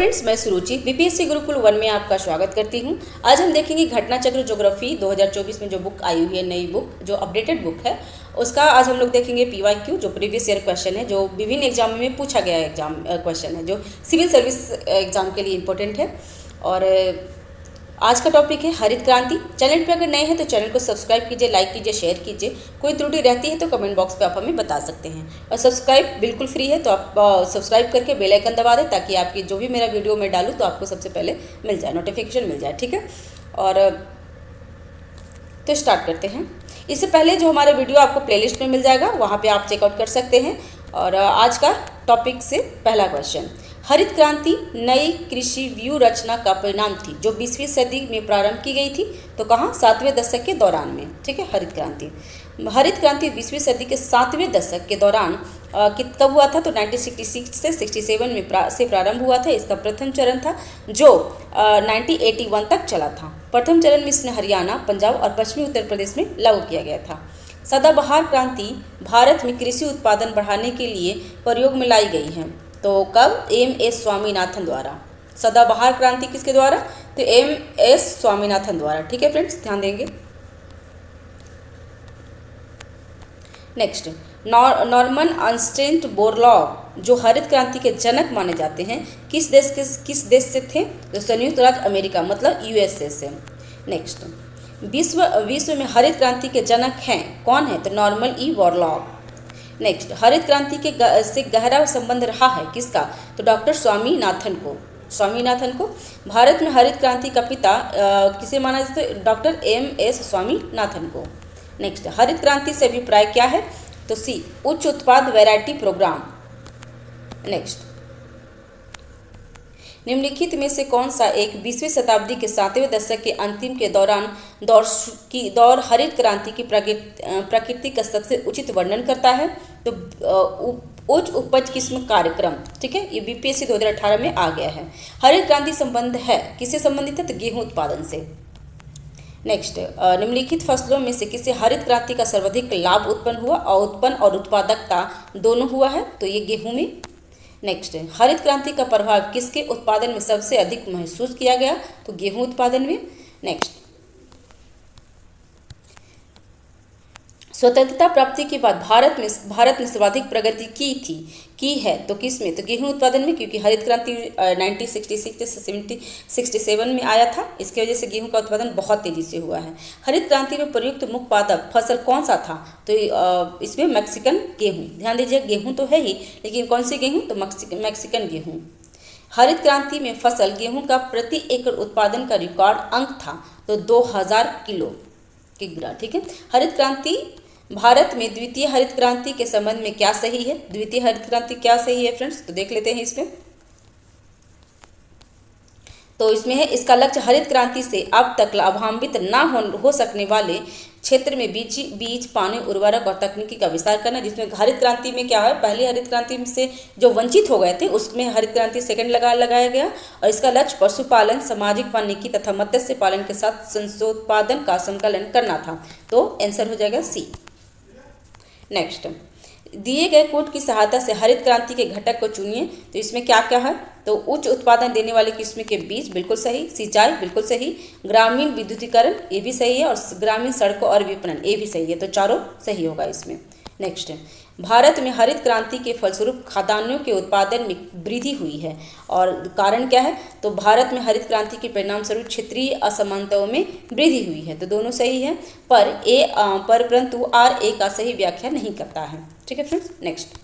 Friends, मैं सुरुचि BPSC Gurukul 1 में आपका स्वागत करती हूं। आज हम देखेंगे घटना चक्र ज्योग्राफी 2024 में जो बुक आई हुई है, नई बुक जो अपडेटेड बुक है, उसका आज हम लोग देखेंगे पीवाईक्यू जो प्रीवियस ईयर क्वेश्चन है, जो विभिन्न एग्जाम में पूछा गया एग्जाम क्वेश्चन है, जो सिविल सर्विस एग्जाम के लिए इंपॉर्टेंट है। और आज का टॉपिक है हरित क्रांति। चैनल पर अगर नए हैं तो चैनल को सब्सक्राइब कीजिए, लाइक कीजिए, शेयर कीजिए। कोई त्रुटि रहती है तो कमेंट बॉक्स पे आप हमें बता सकते हैं। और सब्सक्राइब बिल्कुल फ्री है, तो आप सब्सक्राइब करके बेल आइकन दबा दें ताकि आपकी जो भी मेरा वीडियो मैं डालूँ तो आपको सबसे पहले मिल जाए, नोटिफिकेशन मिल जाए। ठीक है, और तो स्टार्ट करते हैं। इससे पहले जो हमारा वीडियो आपको प्लेलिस्ट में मिल जाएगा, वहाँ पर आप चेकआउट कर सकते हैं। और आज का टॉपिक से पहला क्वेश्चन, हरित क्रांति नई कृषि व्यू रचना का परिणाम थी जो 20वीं सदी में प्रारंभ की गई थी। तो कहाँ? 7वें दशक के दौरान में। ठीक है, हरित क्रांति 20वीं सदी के 7वें दशक के दौरान कब हुआ था? तो 1966 से 67 में से प्रारंभ हुआ था। इसका प्रथम चरण था जो 1981 तक चला था। प्रथम चरण में इसने हरियाणा, पंजाब और पश्चिमी उत्तर प्रदेश में लागू किया गया था। सदाबहार क्रांति भारत में कृषि उत्पादन बढ़ाने के लिए प्रयोग में लाई गई है। तो कब? एम.एस. स्वामीनाथन द्वारा। सदाबहार क्रांति किसके द्वारा? तो एम.एस. स्वामीनाथन द्वारा। ठीक है फ्रेंड्स, ध्यान देंगे। नेक्स्ट, नॉर्मन अर्नस्ट बोरलॉग जो हरित क्रांति के जनक माने जाते हैं, किस देश से थे? तो संयुक्त राज्य अमेरिका, मतलब यूएसए से। नेक्स्ट, विश्व में हरित क्रांति के जनक हैं, कौन है? तो नॉर्मन ई बोरलॉग। नेक्स्ट, हरित क्रांति के से गहरा संबंध रहा है किसका? तो डॉक्टर स्वामीनाथन को। भारत में हरित क्रांति का पिता किसे माना जाता है? Doctor MS. स्वामीनाथन को। नेक्स्ट, हरित क्रांति से अभिप्राय क्या है? तो सी, उच्च उत्पाद वैरायटी प्रोग्राम। नेक्स्ट, निम्नलिखित में से कौन सा एक 20वीं शताब्दी के 7वें दशक के अंतिम के दौर हरित क्रांति की प्रकृति का सबसे उचित वर्णन करता है? तो उच्च उपज किस्म कार्यक्रम। ठीक है, ये बीपीएससी 2018 में आ गया है। हरित क्रांति संबंध है किससे संबंधित है? तो गेहूं उत्पादन से। नेक्स्ट, निम्नलिखित फसलों में से किसे हरित क्रांति का सर्वाधिक लाभ उत्पन्न हुआ? और उत्पन्न और उत्पादकता दोनों हुआ है, तो ये गेहूं में। नेक्स्ट, हरित क्रांति का प्रभाव किसके उत्पादन में सबसे अधिक महसूस किया गया? तो गेहूं उत्पादन में। नेक्स्ट, स्वतंत्रता प्राप्ति के बाद भारत ने सर्वाधिक प्रगति की है तो किस में? तो गेहूं उत्पादन में, क्योंकि हरित क्रांति 1966 से 67 में आया था। इसकी वजह से गेहूं का उत्पादन बहुत तेजी से हुआ है। हरित क्रांति में प्रयुक्त मुख्य उत्पादक फसल कौन सा था? तो इसमें मैक्सिकन गेहूं। ध्यान दीजिए, गेहूं तो है ही, लेकिन कौन सी गेहूं? तो मैक्सिकन गेहूं। हरित क्रांति में फसल गेहूं का प्रति एकड़ उत्पादन का रिकॉर्ड अंक था, तो 2000 किग्रा। ठीक है, हरित क्रांति भारत में द्वितीय हरित क्रांति के संबंध में क्या सही है? द्वितीय हरित क्रांति क्या सही है फ्रेंड्स? तो देख लेते हैं इसमें। तो इसमें है, इसका लक्ष्य हरित क्रांति से अब तक लाभान्वित न हो सकने वाले क्षेत्र में बीज पानी, उर्वरक और तकनीकी का विस्तार करना। जिसमें हरित क्रांति में क्या है, पहली हरित क्रांति से जो वंचित हो गए थे उसमें हरित क्रांति सेकंड लगाया गया। और इसका लक्ष्य पशुपालन, सामाजिक वानिकी तथा मत्स्य पालन के साथ संसोत्पादन का संकलन करना था। तो आंसर हो जाएगा सी। नेक्स्ट, दिए गए कोड की सहायता से हरित क्रांति के घटक को चुनिए। तो इसमें क्या क्या है? तो उच्च उत्पादन देने वाले किस्म के बीज, बिल्कुल सही। सिंचाई, बिल्कुल सही। ग्रामीण विद्युतीकरण, ये भी सही है। और ग्रामीण सड़कों और विपणन, ये भी सही है। तो चारों सही होगा इसमें। नेक्स्ट, भारत में हरित क्रांति के फलस्वरूप खाद्यान्नों के उत्पादन में वृद्धि हुई है। और कारण क्या है? तो भारत में हरित क्रांति के परिणाम स्वरूप क्षेत्रीय असमानताओं में वृद्धि हुई है। तो दोनों सही है, परंतु आर ए का सही व्याख्या नहीं करता है। ठीक है फ्रेंड्स। नेक्स्ट,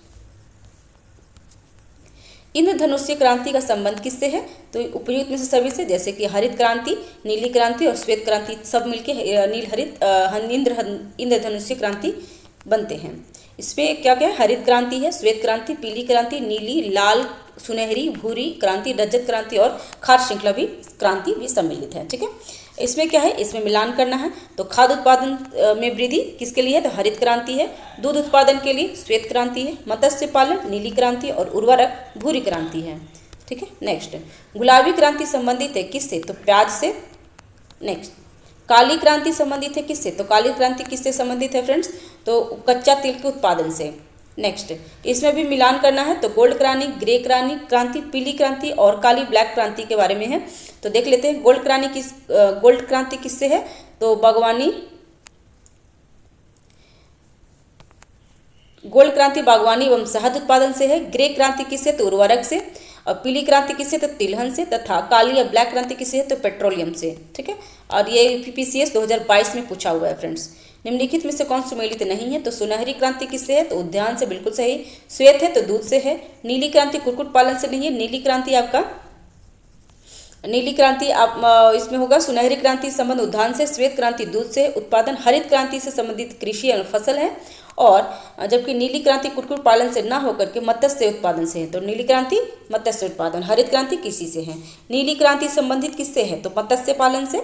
इंद्रधनुष्य क्रांति का संबंध किससे है? तो उपयुक्त में से सभी से, जैसे कि हरित क्रांति, नीली क्रांति और श्वेत क्रांति सब मिलकर इंद्रधनुष्य क्रांति बनते हैं। इसमें क्या क्या है? हरित क्रांति है, श्वेत क्रांति, पीली क्रांति, नीली, लाल, सुनहरी, भूरी क्रांति, रजत क्रांति और खाद्य श्रृंखला भी क्रांति भी सम्मिलित है। ठीक है, इसमें क्या है? इसमें मिलान करना है। तो खाद्य उत्पादन में वृद्धि किसके लिए है? तो हरित क्रांति है। दूध उत्पादन के लिए श्वेत क्रांति है। मत्स्य पालन नीली क्रांति और उर्वरक भूरी क्रांति है। ठीक है। नेक्स्ट, गुलाबी क्रांति संबंधित है किससे? तो प्याज से। नेक्स्ट, काली क्रांति संबंधित है किससे? तो काली क्रांति किससे संबंधित है फ्रेंड्स? तो कच्चा तेल के उत्पादन से। नेक्स्ट, इसमें भी मिलान करना है तो गोल्ड क्रांति, ग्रे क्रांति, पीली क्रांति और काली ब्लैक क्रांति के बारे में है। तो देख लेते हैं गोल्ड क्रांति किससे है, तो गोल्ड क्रांति बागवानी एवं शहद उत्पादन से है। ग्रे क्रांति किससे, तो उर्वरक से। और पीली क्रांति किससे, तो तिलहन से। तथा काली या ब्लैक क्रांति किससे है, तो पेट्रोलियम से। ठीक है, और ये यूपीपीसीएस 2022 में पूछा हुआ है फ्रेंड्स। निम्नलिखित में से कौन सुमेलित नहीं है, तो सुनहरी क्रांति किससे है, तो उद्यान से, बिल्कुल सही। श्वेत है तो दूध से है। नीली क्रांति कुक्कुट पालन से नहीं है। नीली क्रांति आप इसमें होगा सुनहरी क्रांति संबंध उद्यान से, श्वेत क्रांति दूध से उत्पादन, हरित क्रांति से संबंधित कृषि एवं फसल है। और जबकि नीली क्रांति कुक्कुट पालन से ना होकर के मत्स्य उत्पादन से है। तो नीली क्रांति मत्स्य उत्पादन, हरित क्रांति कृषि से है। नीली क्रांति संबंधित किससे है, तो मत्स्य पालन से,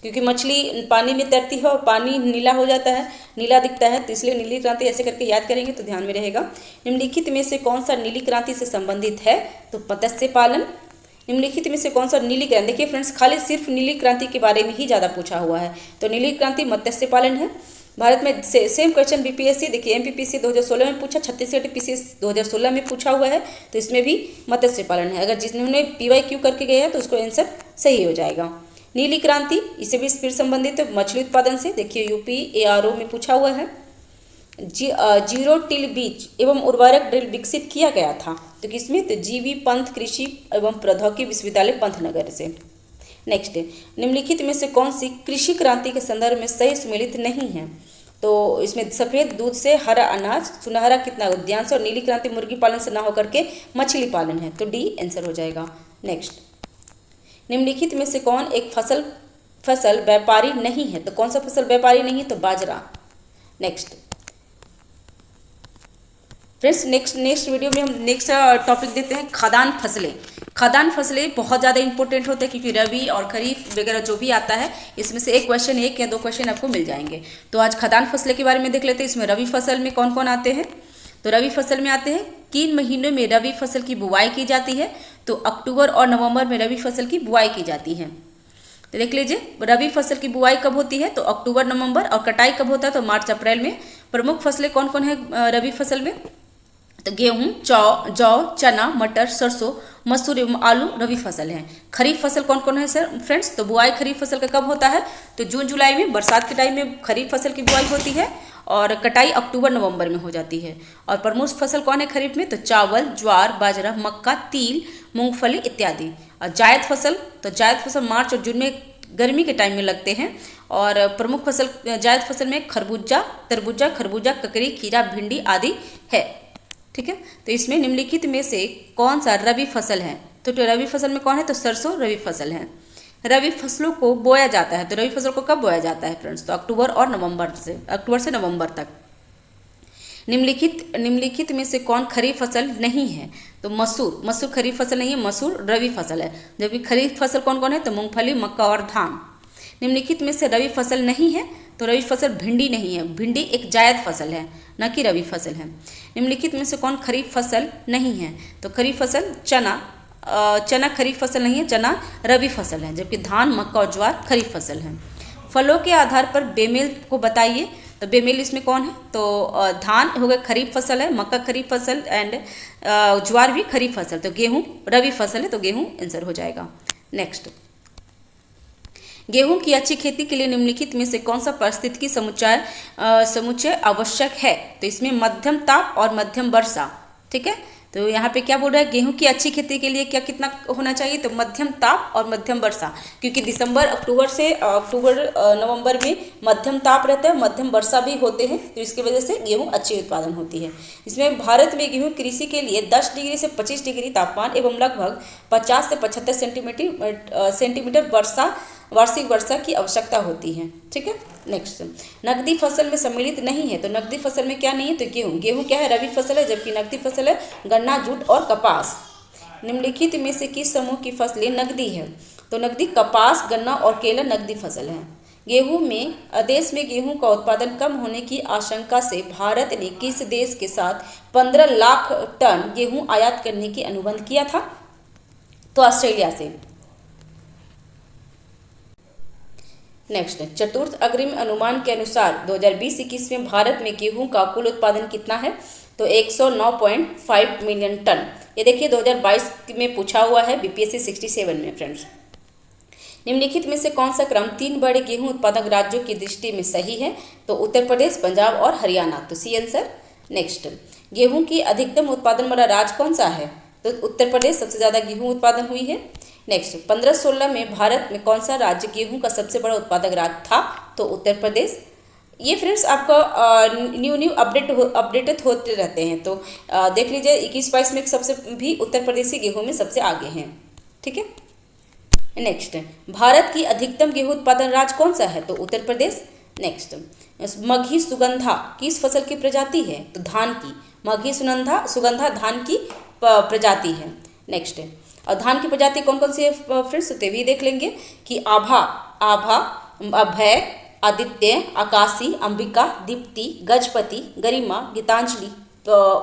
क्योंकि मछली पानी में तैरती है और पानी नीला हो जाता है, नीला दिखता है, तो इसलिए नीली क्रांति ऐसे करके याद करेंगे तो ध्यान में रहेगा। निम्नलिखित में से कौन सा नीली क्रांति से संबंधित है, तो मत्स्य पालन। निम्नलिखित में से कौन सा नीली क्रांति, देखिए फ्रेंड्स खाली सिर्फ नीली क्रांति के बारे में ही ज़्यादा पूछा हुआ है। तो नीली क्रांति मत्स्य पालन है। भारत में सेम क्वेश्चन बीपीएससी, देखिए एमपीपीसी 2016 में पूछा, छत्तीसगढ़ पीसीएस 2016 में पूछा हुआ है, तो इसमें भी मत्स्य पालन है। अगर जिन्होंने पीवाईक्यू करके गया है तो उसको आंसर सही हो जाएगा। नीली क्रांति इससे भी फिर संबंधित है मछली उत्पादन से, देखिए यूपी एआरओ में पूछा हुआ है। जीरो टिल बीज एवं उर्वरक ड्रिल विकसित किया गया था, तो किसमें, तो जीवी पंत कृषि एवं प्रौद्योगिकी विश्वविद्यालय पंतनगर से। नेक्स्ट, निम्नलिखित में से कौन सी कृषि क्रांति के संदर्भ में सही सुमेलित नहीं है, तो इसमें सफ़ेद दूध से, हरा अनाज, सुनहरा कितना उद्यान से, और नीली क्रांति मुर्गी पालन से ना होकर के मछली पालन है, तो डी आंसर हो जाएगा। नेक्स्ट, निम्नलिखित में से कौन एक फसल व्यापारी नहीं है, तो कौन सा फसल व्यापारी नहीं है, तो बाजरा। नेक्स्ट फ्रेंड्स, नेक्स्ट वीडियो में हम नेक्स्ट टॉपिक देते हैं खाद्यान्न फसलें। खाद्यान्न फसलें बहुत ज़्यादा इंपॉर्टेंट होते हैं, क्योंकि रबी और खरीफ वगैरह जो भी आता है इसमें से एक या दो क्वेश्चन आपको मिल जाएंगे। तो आज खाद्यान्न फसलें के बारे में देख लेते हैं। इसमें रबी फसल में कौन कौन आते हैं, तो रबी फसल में आते हैं किन महीनों में रबी फसल की बुआई की जाती है, तो अक्टूबर और नवंबर में रबी फसल की बुआई की जाती है। तो देख लीजिए रबी फसल की बुआई कब होती है, तो अक्टूबर नवंबर, और कटाई कब होता है, तो मार्च अप्रैल में। प्रमुख फसलें कौन कौन है रबी फसल में, तो गेहूँ, जौ, चना, मटर, सरसों, मसूर एवं आलू रबी फसल हैं। खरीफ फसल कौन कौन है सर फ्रेंड्स, तो बुआई खरीफ फसल का कब होता है, तो जून जुलाई में, बरसात के टाइम में खरीफ फसल की बुआई होती है, और कटाई अक्टूबर नवंबर में हो जाती है। और प्रमुख फसल कौन है खरीफ में, तो चावल, ज्वार, बाजरा, मक्का, तिल, मूंगफली इत्यादि। और जायद फसल मार्च और जून में गर्मी के टाइम में लगते हैं। और प्रमुख फसल जायद फसल में तरबूजा, खरबूजा, ककड़ी, खीरा, भिंडी आदि है। ठीक है, तो इसमें निम्नलिखित में से कौन सा रबी फसल है, तो रबी फसल में कौन है, तो सरसों रबी फसल है। रबी फसलों को बोया जाता है, तो रबी फसल को कब बोया जाता है फ्रेंड्स, तो अक्टूबर से नवंबर तक। निम्नलिखित में से कौन खरीफ फसल नहीं है, तो मसूर खरीफ फसल नहीं है, मसूर रबी फसल है। जबकि खरीफ फसल कौन कौन है, तो मूंगफली, मक्का और धान। निम्नलिखित में से रबी फसल नहीं है, तो रबी फसल भिंडी नहीं है, भिंडी एक जायद फसल है, न कि रबी फसल है। निम्नलिखित में से कौन खरीफ फसल नहीं है, तो खरीफ फसल चना खरीफ फसल नहीं है, चना रबी फसल है। जबकि धान, मक्का और ज्वार खरीफ फसल है। फलों के आधार पर बेमेल को बताइए, तो बेमेल इसमें कौन है, तो धान हो गया खरीफ फसल है, मक्का खरीफ फसल एंड ज्वार भी खरीफ फसल। तो गेहूँ रबी फसल है, तो गेहूँ आंसर हो जाएगा। नेक्स्ट, गेहूं की अच्छी खेती के लिए निम्नलिखित में से कौन सा पारिस्थितिकी समुच्चय आवश्यक है, तो इसमें मध्यम ताप और मध्यम वर्षा। ठीक है, तो यहाँ पे क्या बोल रहा है, गेहूं की अच्छी खेती के लिए कितना होना चाहिए, तो मध्यम ताप और मध्यम वर्षा। क्योंकि अक्टूबर नवंबर में मध्यम ताप रहता है, मध्यम वर्षा भी होते हैं, तो इसकी वजह से गेहूं अच्छी उत्पादन होती है। इसमें भारत में गेहूं कृषि के लिए 10 डिग्री से 25 डिग्री तापमान एवं लगभग 50 से 75 सेंटीमीटर वार्षिक वर्षा की आवश्यकता होती है। ठीक है, नेक्स्ट, नकदी फसल में सम्मिलित नहीं है, तो नकदी फसल में क्या नहीं है, तो गेहूं क्या है, रबी फसल है। जबकि नकदी फसल है गन्ना, जूट और कपास। निम्नलिखित में से किस समूह की फसलें नकदी है, तो नकदी कपास, गन्ना और केला नकदी फसल है। देश में गेहूं का उत्पादन कम होने की आशंका से भारत ने किस देश के साथ 15 लाख टन गेहूं आयात करने की अनुबंध किया था, तो ऑस्ट्रेलिया से। नेक्स्ट, चतुर्थ अग्रिम अनुमान के अनुसार 2020-21 में भारत में गेहूं का कुल उत्पादन कितना है, तो 109.5 मिलियन टन। ये देखिए 2022 में पूछा हुआ है बीपीएससी 67 में फ्रेंड्स। निम्नलिखित में से कौन सा क्रम 3 बड़े गेहूं उत्पादक राज्यों की दृष्टि में सही है? तो उत्तर प्रदेश, पंजाब और हरियाणा, तो सी आंसर। नेक्स्ट, गेहूं की अधिकतम उत्पादन वाला राज्य कौन सा है? तो उत्तर प्रदेश सबसे ज़्यादा गेहूं उत्पादन हुई है। नेक्स्ट, 1516 में भारत में कौन सा राज्य गेहूं का सबसे बड़ा उत्पादक राज्य था? तो उत्तर प्रदेश। ये फ्रेंड्स आपका न्यू अपडेटेड होते रहते हैं, तो देख लीजिए 21-22 में सबसे भी उत्तर प्रदेशी गेहूं में सबसे आगे हैं। ठीक है। नेक्स्ट, भारत की अधिकतम गेहूं उत्पादन राज्य कौन सा है? तो उत्तर प्रदेश। नेक्स्ट, मघी सुगंधा किस फसल की प्रजाति है? तो धान की। मघी सुगंधा धान की प्रजाति है। नेक्स्ट, और धान की प्रजाति कौन कौन सी है फ्रेंड्स? तो भी देख लेंगे कि आभा, अभय, आदित्य, आकाशी, अंबिका, दीप्ति, गजपति, गरिमा, गीतांजलि,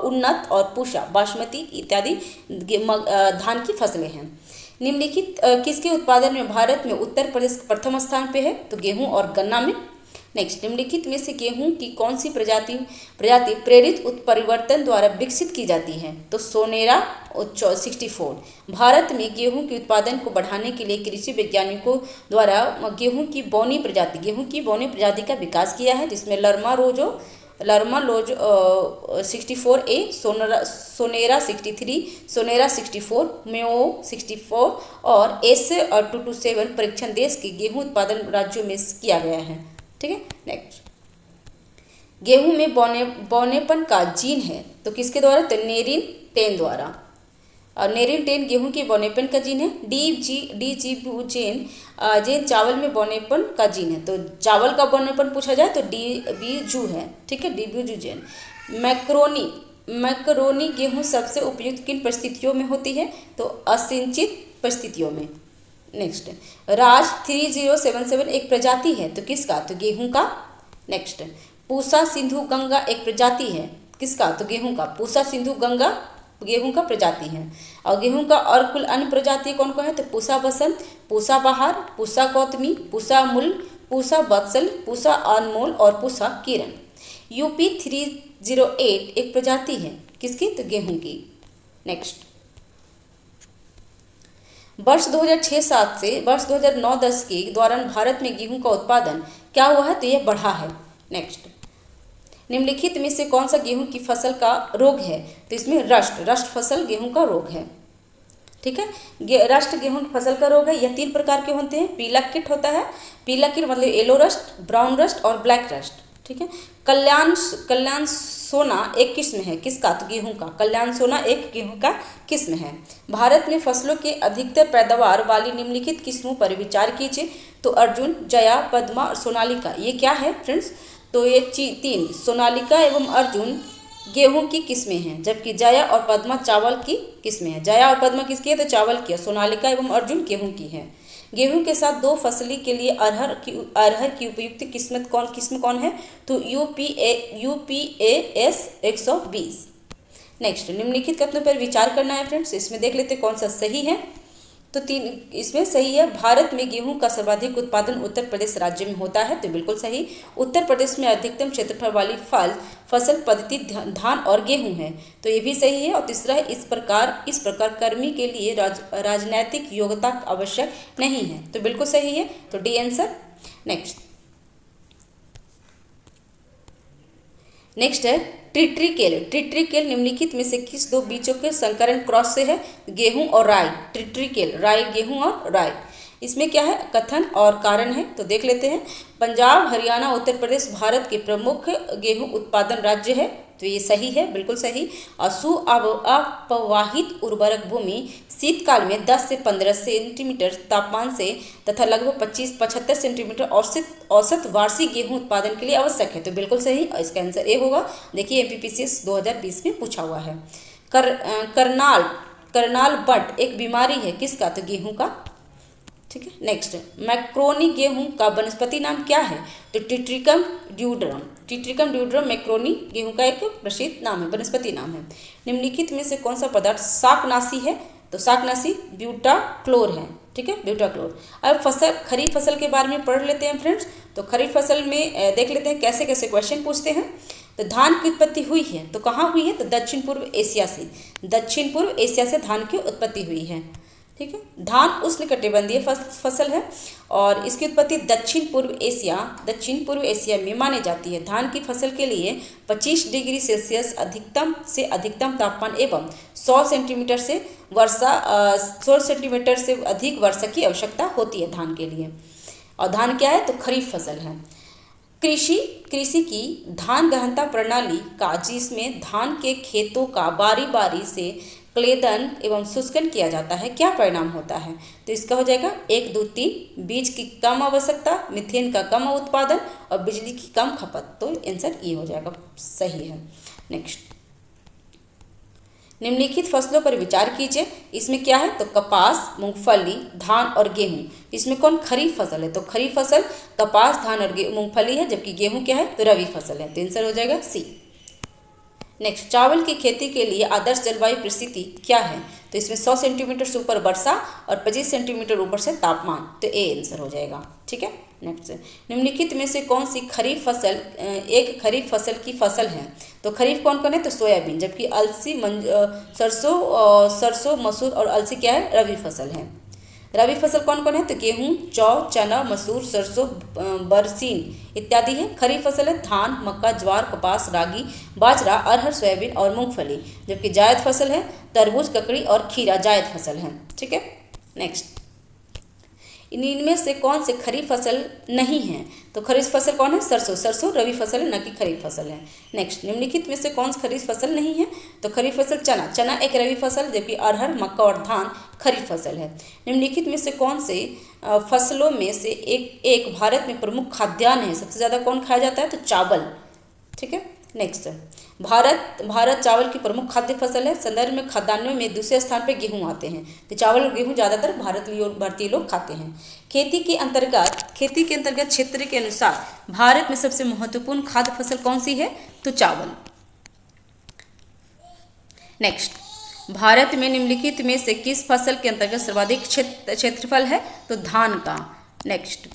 उन्नत और पूषा, बासमती इत्यादि धान की फसलें हैं। निम्नलिखित किसके उत्पादन में भारत में उत्तर प्रदेश प्रथम स्थान पे है? तो गेहूं और गन्ना में। नेक्स्ट, निम्नलिखित में से गेहूं की कौन सी प्रजाति प्रेरित उत्परिवर्तन द्वारा विकसित की जाती है? तो सोनेरा 64। भारत में गेहूं के उत्पादन को बढ़ाने के लिए कृषि वैज्ञानिकों द्वारा गेहूं की बौनी प्रजाति का विकास किया है, जिसमें लरमा लोज 64A, सोनेरा 63, सोनेरा 64, म्यो 64 और S227 परीक्षण देश के गेहूं उत्पादन राज्यों में किया गया है। ठीक है। नेक्स्ट, गेहूं में बौनेपन का जीन है तो किसके द्वारा? तो नेरिन-10 द्वारा। और नेरिन-10 गेहूं के बौनेपन का जीन है। डीजीबू जेन चावल में बौनेपन का जीन है, तो चावल का बौनेपन पूछा जाए तो डीबीजू है। ठीक है, डीबीजू जेन। मैक्रोनी गेहूं सबसे उपयुक्त किन परिस्थितियों में होती है? तो असिंचित परिस्थितियों में। नेक्स्ट, राज 3077 एक प्रजाति है तो किसका? तो गेहूं का। नेक्स्ट, पूसा सिंधु गंगा एक प्रजाति है किसका? तो गेहूं का। पूसा सिंधु गंगा गेहूं का प्रजाति है। और गेहूं का और कुल अन्य प्रजाति कौन कौन है? तो पूसा बसंत, पूसा बहार, पूसा गौतमी, पूसा मूल, पूसा बत्सल, पूसा अनमोल और पूसा किरण। यूपी 308 एक प्रजाति है किसकी? तो गेहूं की। नेक्स्ट, वर्ष 2006-07 से वर्ष 2009-10 के दौरान भारत में गेहूं का उत्पादन क्या हुआ है? तो यह बढ़ा है। नेक्स्ट, निम्नलिखित में से कौन सा गेहूं की फसल का रोग है? तो इसमें रस्ट फसल गेहूं का रोग है। ठीक है, रस्ट गेहूं की फसल का रोग है। यह 3 प्रकार के होते हैं। पीला किट होता है, पीला किट मतलब येलो रस्ट, ब्राउन रस्ट और ब्लैक रस्ट। ठीक है, कल्याण सोना एक किस्म है किसका? तो गेहूं का। कल्याण सोना एक गेहूं का किस्म है। भारत में फसलों के अधिकतर पैदावार वाली निम्नलिखित किस्मों पर विचार कीजिए। तो अर्जुन, जया, पद्मा और सोनालिका ये क्या है फ्रेंड्स? तो ये 3 सोनालिका एवं अर्जुन गेहूं की किस्में हैं, जबकि जया और पद्मा चावल की किस्में हैं। जया और पद्मा किसकी है? तो चावल की है। सोनालिका एवं अर्जुन गेहूं की है। गेहूं के साथ 2 फसली के लिए अरहर की उपयुक्त किस्म कौन है? तो UPAS 120। नेक्स्ट, निम्नलिखित कथनों पर विचार करना है फ्रेंड्स। इसमें देख लेते कौन सा सही है। तो 3 इसमें सही है। भारत में गेहूं का सर्वाधिक उत्पादन उत्तर प्रदेश राज्य में होता है, तो बिल्कुल सही। उत्तर प्रदेश में अधिकतम क्षेत्रफल वाली फसल पद्धति धान और गेहूं है, तो ये भी सही है। और तीसरा है इस प्रकार कर्मी के लिए राजनैतिक योग्यता आवश्यक नहीं है, तो बिल्कुल सही है। तो डी आंसर। नेक्स्ट है ट्रिट्रिकेल निम्नलिखित में से किस 2 बीजों के संकरण क्रॉस से है? गेहूं और राई। ट्रिट्रिकेल राई, गेहूं और राई। इसमें क्या है? कथन और कारण है, तो देख लेते हैं। पंजाब, हरियाणा, उत्तर प्रदेश भारत के प्रमुख गेहूं उत्पादन राज्य है, तो ये सही है, बिल्कुल सही। और अपवाहित उर्वरक भूमि शीतकाल में 10 से 15 सेंटीमीटर तापमान से तथा लगभग 25-75 सेंटीमीटर औसत वार्षिक गेहूं उत्पादन के लिए आवश्यक है, तो बिल्कुल सही। और इसका आंसर ए होगा। देखिए MPPCS 2020 में पूछा हुआ है। करनाल बट एक बीमारी है किसका? तो गेहूं का। ठीक है। नेक्स्ट, मैक्रोनी गेहूं का वनस्पति नाम क्या है? तो ट्रिट्रिकम ड्यूड्रम मैक्रोनी गेहूं का एक प्रसिद्ध नाम है, वनस्पति नाम है। निम्नलिखित में से कौन सा पदार्थ शाकनाशी है? तो शाकनाशी ब्यूटाक्लोर है। ठीक है, ब्यूटाक्लोर। अब खरीफ फसल के बारे में पढ़ लेते हैं फ्रेंड्स। तो खरीफ फसल में देख लेते हैं कैसे कैसे क्वेश्चन पूछते हैं। तो तो धान की उत्पत्ति हुई है तो कहाँ हुई है, तो दक्षिण पूर्व एशिया से, दक्षिण पूर्व एशिया से धान की उत्पत्ति हुई है। ठीक है, धान उष्णकटिबंधीय फसल है और इसकी उत्पत्ति दक्षिण पूर्व एशिया में मानी जाती है। धान की फसल के लिए 25 डिग्री सेल्सियस अधिकतम से अधिकतम तापमान एवं 100 सेंटीमीटर से अधिक वर्षा की आवश्यकता होती है धान के लिए। और धान क्या है, तो खरीफ फसल है। कृषि की धान गहनता प्रणाली का, जिसमें धान के खेतों का बारी बारी से क्लेदन एवं शुष्कन किया जाता है, क्या परिणाम होता है, तो इसका हो जाएगा 1, 2, 3, बीज की कम आवश्यकता, मीथेन का कम उत्पादन और बिजली की कम खपत। तो आंसर ये हो जाएगा, सही है। नेक्स्ट, निम्नलिखित फसलों पर विचार कीजिए। इसमें क्या है, तो कपास, मूंगफली, धान और गेहूं। इसमें कौन खरीफ फसल है, तो खरीफ फसल कपास, धान और मूंगफली है, जबकि गेहूं क्या है, तो रबी फसल है। तो आंसर हो जाएगा सी। नेक्स्ट, चावल की खेती के लिए आदर्श जलवायु परिस्थिति क्या है, तो इसमें 100 सेंटीमीटर से ऊपर वर्षा और 25 सेंटीमीटर ऊपर से तापमान। तो ए आंसर हो जाएगा। ठीक है। नेक्स्ट, निम्नलिखित में से कौन सी खरीफ फसल एक खरीफ फसल की फसल है, तो खरीफ कौन कौन है, तो सोयाबीन, जबकि अलसी, सरसों, मसूर और अलसी क्या है, रबी फसल है। रबी फसल कौन कौन है, तो गेहूं, जौ, चना, मसूर, सरसों, बरसीन इत्यादि है। खरीफ फसल है धान, मक्का, ज्वार, कपास, रागी, बाजरा, अरहर, सोयाबीन और मूंगफली, जबकि जायद फसल है तरबूज, ककड़ी और खीरा जायद फसल है। ठीक है। नेक्स्ट, इनमें से कौन से खरीफ फसल नहीं है, तो खरीफ फसल कौन है, सरसों रबी फसल है, न कि खरीफ फसल है। नेक्स्ट, निम्नलिखित में से कौन सी खरीफ फसल नहीं है, तो खरीफ फसल चना एक रबी फसल, जबकि अरहर, मक्का और धान खरीफ फसल है। निम्नलिखित में से कौन से फसलों में से एक भारत में प्रमुख खाद्यान्न है, सबसे ज़्यादा कौन खाया जाता है, तो चावल। ठीक है। नेक्स्ट, भारत चावल की प्रमुख खाद्य फसल है। संदर्भ में खाद्यान्नों में दूसरे स्थान पर गेहूं आते हैं, तो चावल और गेहूं ज़्यादातर भारतीय लोग खाते हैं। खेती के अंतर्गत क्षेत्र के अनुसार भारत में सबसे महत्वपूर्ण खाद्य फसल कौन सी है, तो चावल। नेक्स्ट, भारत में निम्नलिखित में से किस फसल के अंतर्गत सर्वाधिक क्षेत्रफल है, तो धान का। नेक्स्ट,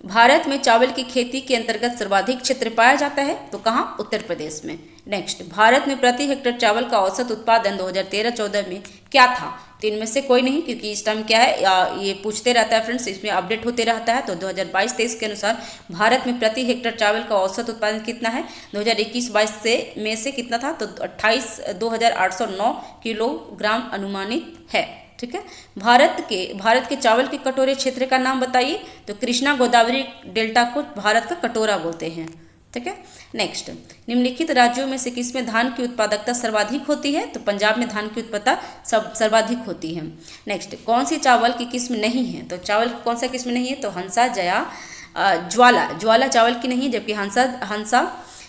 भारत में चावल की खेती के अंतर्गत सर्वाधिक क्षेत्र पाया जाता है, तो कहाँ, उत्तर प्रदेश में। नेक्स्ट, भारत में प्रति हेक्टेयर चावल का औसत उत्पादन 2013-14 में क्या था, तो इनमें से कोई नहीं, क्योंकि इस टाइम क्या है, ये पूछते रहता है फ्रेंड्स, इसमें अपडेट होते रहता है। तो 2022-23 के अनुसार भारत में प्रति हेक्टेयर चावल का औसत उत्पादन कितना है, 2021-22 में से कितना था, तो 28,809 किलोग्राम अनुमानित है। ठीक है। भारत के चावल के कटोरे क्षेत्र का नाम बताइए, तो कृष्णा गोदावरी डेल्टा को भारत का कटोरा बोलते हैं। ठीक है। नेक्स्ट, निम्नलिखित राज्यों में से किसमें धान की उत्पादकता सर्वाधिक होती है, तो पंजाब में धान की उत्पादकता सर्वाधिक होती है। नेक्स्ट, कौन सी चावल की किस्म नहीं है, तो चावल की कौन सा किस्म नहीं है, तो हंसा, जया, ज्वाला चावल की नहीं है, जबकि हंसा,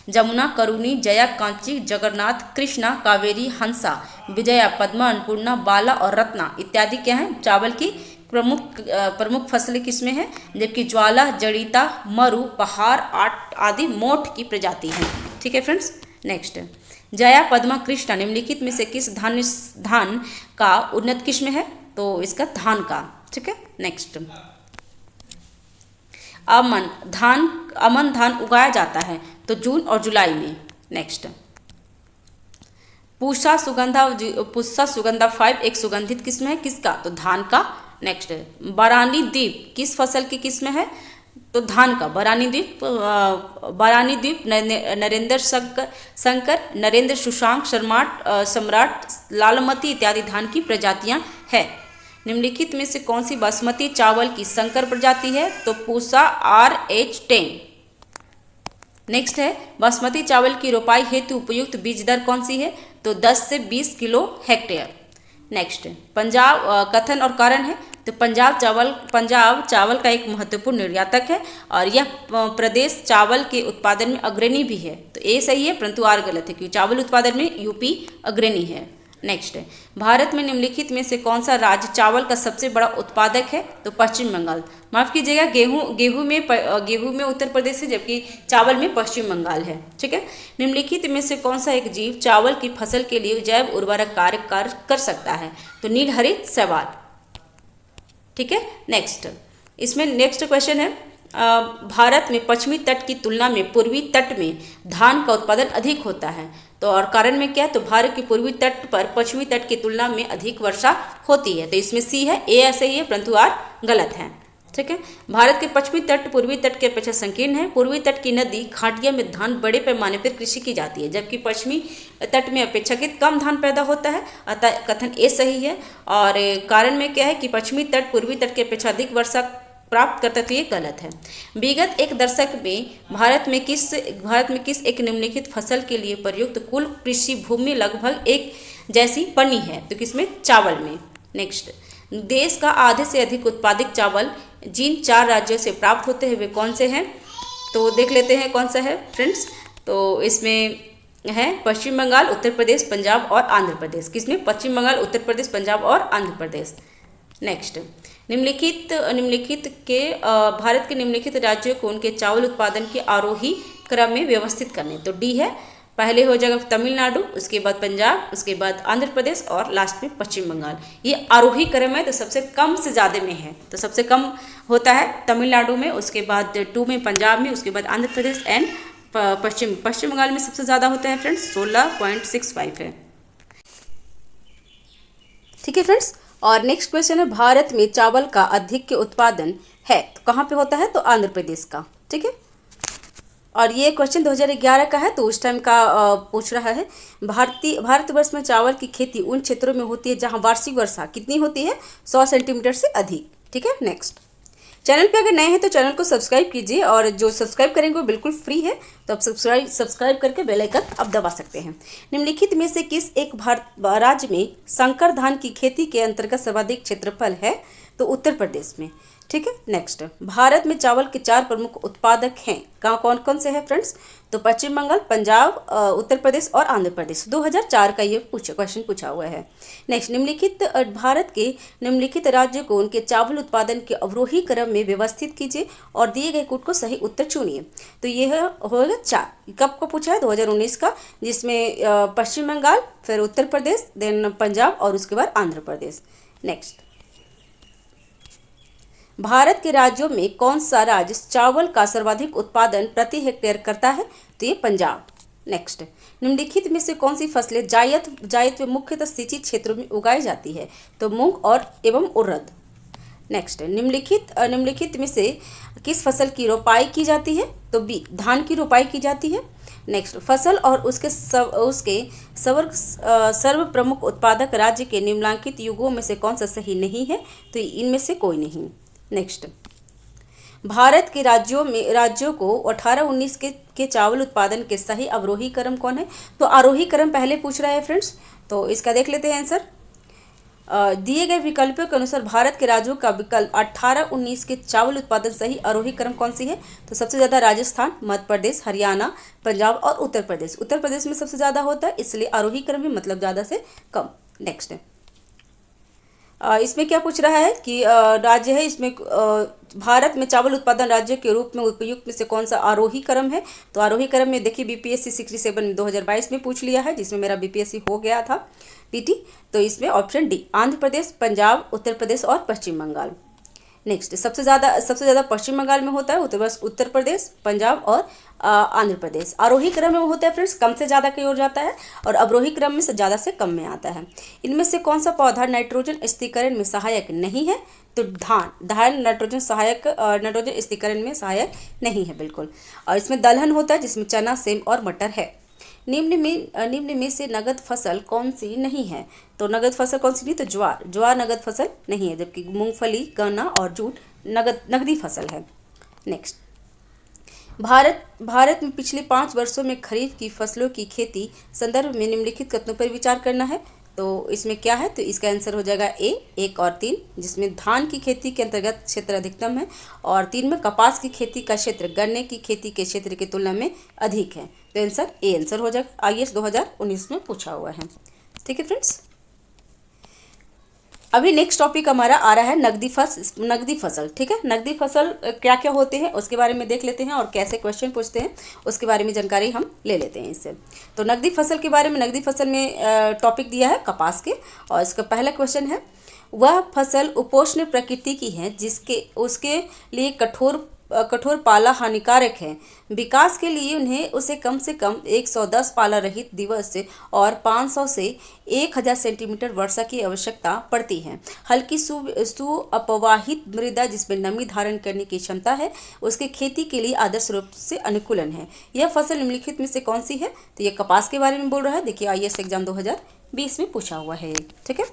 जमुना, करुणी, जया, कांची, जगन्नाथ, कृष्णा, कावेरी, हंसा, विजया, पद्मा, अन्नपूर्णा, बाला और रत्ना इत्यादि क्या हैं, चावल की प्रमुख फसलें किसमें हैं, जबकि ज्वाला, जड़िता, मरु, पहाड़ आदि मोठ की प्रजाति है। ठीक है फ्रेंड्स। नेक्स्ट, जया, पद्मा, कृष्णा निम्नलिखित में से किस धान का उन्नत किस्म है, तो इसका धान का। ठीक है। नेक्स्ट, अमन धान उगाया जाता है, तो जून और जुलाई में। नेक्स्ट, पूसा सुगंधा 5 एक सुगंधित किस्म है, किसका, तो धान का। नेक्स्ट, बरानी द्वीप किस फसल की किस्म है, तो धान का। बरानी द्वीप नरेंद्र शंकर, नरेंद्र, सुशांक, सम्राट, लालमती इत्यादि धान की प्रजातियां है। निम्नलिखित में से कौन सी बासमती चावल की संकर प्रजाति है, तो पूसा RH10। नेक्स्ट है, बासमती चावल की रोपाई हेतु उपयुक्त बीज दर कौन सी है, तो 10 से 20 किलो हेक्टेयर। नेक्स्ट, पंजाब कथन और कारण है, तो पंजाब चावल का एक महत्वपूर्ण निर्यातक है और यह प्रदेश चावल के उत्पादन में अग्रणी भी है। तो ए सही है, परंतु आर गलत है, क्योंकि चावल उत्पादन में यूपी अग्रणी है। नेक्स्ट, भारत में निम्नलिखित में से कौन सा राज्य चावल का सबसे बड़ा उत्पादक है, तो पश्चिम बंगाल। माफ कीजिएगा, गेहूं में उत्तर प्रदेश है, जबकि चावल में पश्चिम बंगाल है। ठीक है। निम्नलिखित में से कौन सा एक जीव चावल की फसल के लिए जैव उर्वरक कार्य कर सकता है, तो नीलहरित शैवाल। ठीक है। नेक्स्ट, इसमें नेक्स्ट क्वेश्चन है, भारत में पश्चिमी तट की तुलना में पूर्वी तट में धान का उत्पादन अधिक होता है। तो और कारण में क्या है, तो भारत के पूर्वी तट पर पश्चिमी तट की तुलना में अधिक वर्षा होती है। तो इसमें सी है, ए ऐसे ही है परंतु आर गलत है। ठीक है, भारत के पश्चिमी तट पूर्वी तट के अपेक्षा संकीर्ण है। पूर्वी तट की नदी घाटियों में धान बड़े पैमाने पर कृषि की जाती है, जबकि पश्चिमी तट में अपेक्षाकृत कम धान पैदा होता है। अतः कथन ए सही है। और कारण में क्या है कि पश्चिमी तट पूर्वी तट की अपेक्षा अधिक वर्षा प्राप्त करता है, तो ये गलत है। विगत एक दशक में भारत में किस एक निम्नलिखित फसल के लिए प्रयुक्त कुल कृषि भूमि लगभग एक जैसी बनी है, तो किसमें, चावल में। नेक्स्ट, देश का आधे से अधिक उत्पादित चावल जिन 4 राज्यों से प्राप्त होते हैं वे कौन से हैं, तो देख लेते हैं कौन सा है फ्रेंड्स। तो इसमें है पश्चिम बंगाल, उत्तर प्रदेश, पंजाब और आंध्र प्रदेश। किसमें, पश्चिम बंगाल, उत्तर प्रदेश, पंजाब और आंध्र प्रदेश। नेक्स्ट, निम्नलिखित के भारत के निम्नलिखित राज्यों को उनके चावल उत्पादन के आरोही क्रम में व्यवस्थित करने। तो डी है, पहले हो जाएगा तमिलनाडु, उसके बाद पंजाब, उसके बाद आंध्र प्रदेश और लास्ट में पश्चिम बंगाल। ये आरोही क्रम है, तो सबसे कम से ज़्यादा में है। तो सबसे कम होता है तमिलनाडु में, उसके बाद 2 में पंजाब में, उसके बाद आंध्र प्रदेश एंड पश्चिम बंगाल में सबसे ज़्यादा होता है फ्रेंड्स, 16.65 है। ठीक है फ्रेंड्स, और नेक्स्ट क्वेश्चन है, भारत में चावल का अधिक उत्पादन है तो कहाँ पे होता है, तो आंध्र प्रदेश का। ठीक है, और ये क्वेश्चन 2011 का है, तो उस टाइम का पूछ रहा है। भारतवर्ष में चावल की खेती उन क्षेत्रों में होती है जहाँ वार्षिक वर्षा कितनी होती है, 100 सेंटीमीटर से अधिक। ठीक है, नेक्स्ट, चैनल पे अगर नए हैं तो चैनल को सब्सक्राइब कीजिए, और जो सब्सक्राइब करेंगे वो बिल्कुल फ्री है, तो आप सब्सक्राइब करके बेल आइकन आप दबा सकते हैं। निम्नलिखित में से किस एक राज्य में संकर धान की खेती के अंतर्गत सर्वाधिक क्षेत्रफल है, तो उत्तर प्रदेश में। ठीक है, नेक्स्ट, भारत में चावल के 4 प्रमुख उत्पादक हैं, कौन कौन से हैं फ्रेंड्स, तो पश्चिम बंगाल, पंजाब, उत्तर प्रदेश और आंध्र प्रदेश। 2004 का ये क्वेश्चन पूछा हुआ है। नेक्स्ट, भारत के निम्नलिखित राज्यों को उनके चावल उत्पादन के अवरोही क्रम में व्यवस्थित कीजिए और दिए गए कूट को सही उत्तर चुनिए। तो ये होगा 4, कब को पूछा है, 2019 का, जिसमें पश्चिम बंगाल, फिर उत्तर प्रदेश, देन पंजाब और उसके बाद आंध्र प्रदेश। नेक्स्ट, भारत के राज्यों में कौन सा राज्य चावल का सर्वाधिक उत्पादन प्रति हेक्टेयर करता है, तो ये पंजाब। नेक्स्ट, निम्नलिखित में से कौन सी फसलें जायद मुख्यतः सिंचित क्षेत्रों में उगाई जाती है, तो मूंग और एवं उड़द। नेक्स्ट, निम्नलिखित में से किस फसल की रोपाई की जाती है, तो बी, धान की रोपाई की जाती है। नेक्स्ट, फसल और उसके सर्व प्रमुख उत्पादक राज्य के निम्नलिखित युगों में से कौन सा सही नहीं है, तो इनमें से कोई नहीं। नेक्स्ट, भारत के राज्यों को 18-19 के चावल उत्पादन के सही अवरोही क्रम कौन है, तो आरोही क्रम पहले पूछ रहा है फ्रेंड्स, तो इसका देख लेते हैं आंसर। दिए गए विकल्पों के अनुसार भारत के राज्यों का विकल्प 18-19 के चावल उत्पादन सही आरोही क्रम कौन सी है, तो सबसे ज़्यादा राजस्थान, मध्य प्रदेश, हरियाणा, पंजाब और उत्तर प्रदेश। उत्तर प्रदेश में सबसे ज़्यादा होता है, इसलिए आरोही क्रम में मतलब ज़्यादा से कम। नेक्स्ट, इसमें क्या पूछ रहा है कि राज्य है, इसमें भारत में चावल उत्पादन राज्य के रूप में उपयुक्त में से कौन सा आरोही क्रम है, तो आरोही क्रम में देखिए बीपीएससी 67 2022 में पूछ लिया है, जिसमें मेरा बीपीएससी हो गया था पीटी। तो इसमें ऑप्शन डी, आंध्र प्रदेश, पंजाब, उत्तर प्रदेश और पश्चिम बंगाल। नेक्स्ट, सबसे ज़्यादा पश्चिम बंगाल में होता है, उत्तर प्रदेश, पंजाब और आंध्र प्रदेश। आरोही क्रम में होता है फ्रेंड्स, कम से ज़्यादा की ओर जाता है, और अवरोही क्रम में से ज़्यादा से कम में आता है। इनमें से कौन सा पौधा नाइट्रोजन स्थिरीकरण में सहायक नहीं है, तो धान नाइट्रोजन स्थिरीकरण में सहायक नहीं है बिल्कुल। और इसमें दलहन होता है, जिसमें चना, सेम और मटर है। निम्न में से नगद फसल कौन सी नहीं है, तो नगद फसल कौन सी नहीं, तो ज्वार नगद फसल नहीं है, जबकि मूंगफली, गन्ना और जूट नगदी फसल है। नेक्स्ट, भारत में पिछले 5 वर्षों में खरीफ की फसलों की खेती संदर्भ में निम्नलिखित कथनों पर विचार करना है। तो इसमें क्या है, तो इसका आंसर हो जाएगा ए, 1 और 3, जिसमें धान की खेती के अंतर्गत क्षेत्र अधिकतम है, और 3 में कपास की खेती का क्षेत्र गन्ने की खेती के क्षेत्र की तुलना में अधिक है। तो आंसर ए आंसर हो जाएगा, IAS 2019 में पूछा हुआ है। ठीक है फ्रेंड्स, अभी नेक्स्ट टॉपिक हमारा आ रहा है नगदी फसल। ठीक है, नगदी फसल क्या क्या होते हैं उसके बारे में देख लेते हैं, और कैसे क्वेश्चन पूछते हैं उसके बारे में जानकारी हम ले लेते हैं इससे। तो नगदी फसल के बारे में, नगदी फसल में टॉपिक दिया है कपास के, और इसका पहला क्वेश्चन है, वह फसल उपोष्ण प्रकृति की है उसके लिए कठोर पाला हानिकारक है। विकास के लिए उन्हें उसे कम से कम 110 पाला रहित दिवस और 500 से 1000 सेंटीमीटर वर्षा की आवश्यकता पड़ती है। हल्की सुअपवाहित मृदा जिसमें नमी धारण करने की क्षमता है उसके खेती के लिए आदर्श रूप से अनुकूलन है। यह फसल निम्नलिखित में से कौन सी है? तो ये कपास के बारे में बोल रहा है। देखिए आईएएस एग्जाम 2020 में पूछा हुआ है। ठीक है,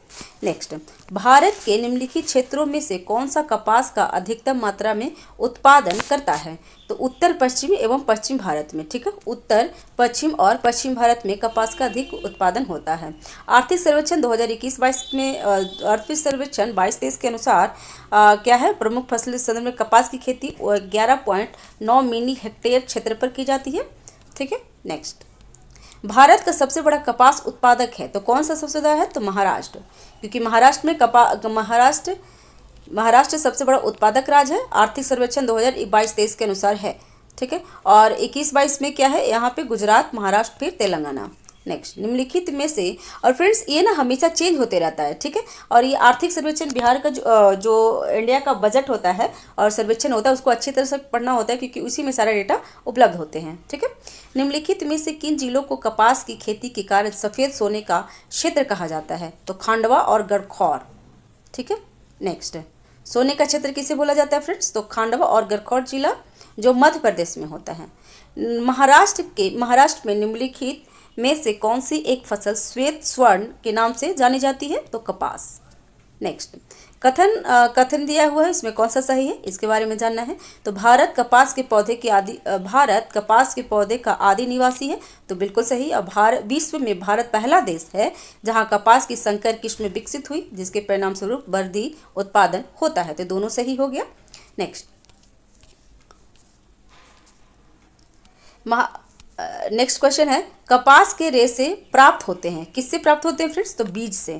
नेक्स्ट, भारत के निम्नलिखित क्षेत्रों में से कौन सा कपास का अधिकतम मात्रा में उत्पादन करता है? तो उत्तर पश्चिमी एवं पश्चिम भारत में। ठीक है, उत्तर पश्चिम और पश्चिम भारत में कपास का अधिक उत्पादन होता है। आर्थिक सर्वेक्षण 2021-22 में आर्थिक सर्वेक्षण 22-23 के अनुसार क्या है, प्रमुख फसली संदर्भ में कपास की खेती 11.9 मिली हेक्टेयर क्षेत्र पर की जाती है। ठीक है, नेक्स्ट, भारत का सबसे बड़ा कपास उत्पादक है तो कौन सा सबसे बड़ा है? तो महाराष्ट्र, क्योंकि महाराष्ट्र में महाराष्ट्र सबसे बड़ा उत्पादक राज्य है। आर्थिक सर्वेक्षण 2022-23 के अनुसार है। ठीक है, और 21-22 में क्या है, यहाँ पे गुजरात, महाराष्ट्र, फिर तेलंगाना। नेक्स्ट, निम्नलिखित में से, और फ्रेंड्स ये ना हमेशा चेंज होते रहता है। ठीक है, और ये आर्थिक सर्वेक्षण बिहार का जो इंडिया का बजट होता है और सर्वेक्षण होता है उसको अच्छी तरह से पढ़ना होता है क्योंकि उसी में सारा डेटा उपलब्ध होते हैं। ठीक है, निम्नलिखित में से किन जिलों को कपास की खेती के कारण सफ़ेद सोने का क्षेत्र कहा जाता है? तो खांडवा और गरखौर। ठीक है, नेक्स्ट, सोने का क्षेत्र किसे बोला जाता है फ्रेंड्स? तो खांडवा और गरखौर जिला जो मध्य प्रदेश में होता है। महाराष्ट्र में निम्नलिखित में से कौन सी एक फसल श्वेत स्वर्ण के नाम से जानी जाती है? तो कपास। नेक्स्ट, कथन दिया हुआ है, इसमें कौन सा सही है इसके बारे में जानना है। तो भारत कपास के पौधे का आदि निवासी है, तो बिल्कुल सही। और विश्व में भारत पहला देश है जहां कपास की संकर किस्म विकसित हुई जिसके परिणाम स्वरूप वृद्धि उत्पादन होता है, तो दोनों सही हो गया। नेक्स्ट क्वेश्चन है, कपास के रेशे प्राप्त होते हैं, किससे प्राप्त होते हैं फ्रेंड्स? तो बीज से।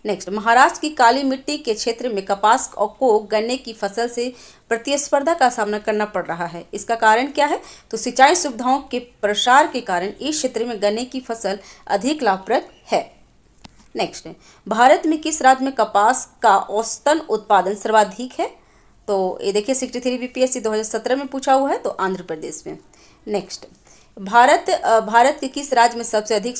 नेक्स्ट, महाराष्ट्र की काली मिट्टी के क्षेत्र में कपास को गन्ने की फसल से प्रतिस्पर्धा का सामना करना पड़ रहा है, इसका कारण क्या है? तो सिंचाई सुविधाओं के प्रसार के कारण इस क्षेत्र में गन्ने की फसल अधिक लाभप्रद है। नेक्स्ट, भारत में किस राज्य में कपास का औसतन उत्पादन सर्वाधिक है? तो ये देखिए 63 बीपीएससी 2017 में पूछा हुआ है, तो आंध्र प्रदेश में। नेक्स्ट, भारत के किस राज्य में सबसे अधिक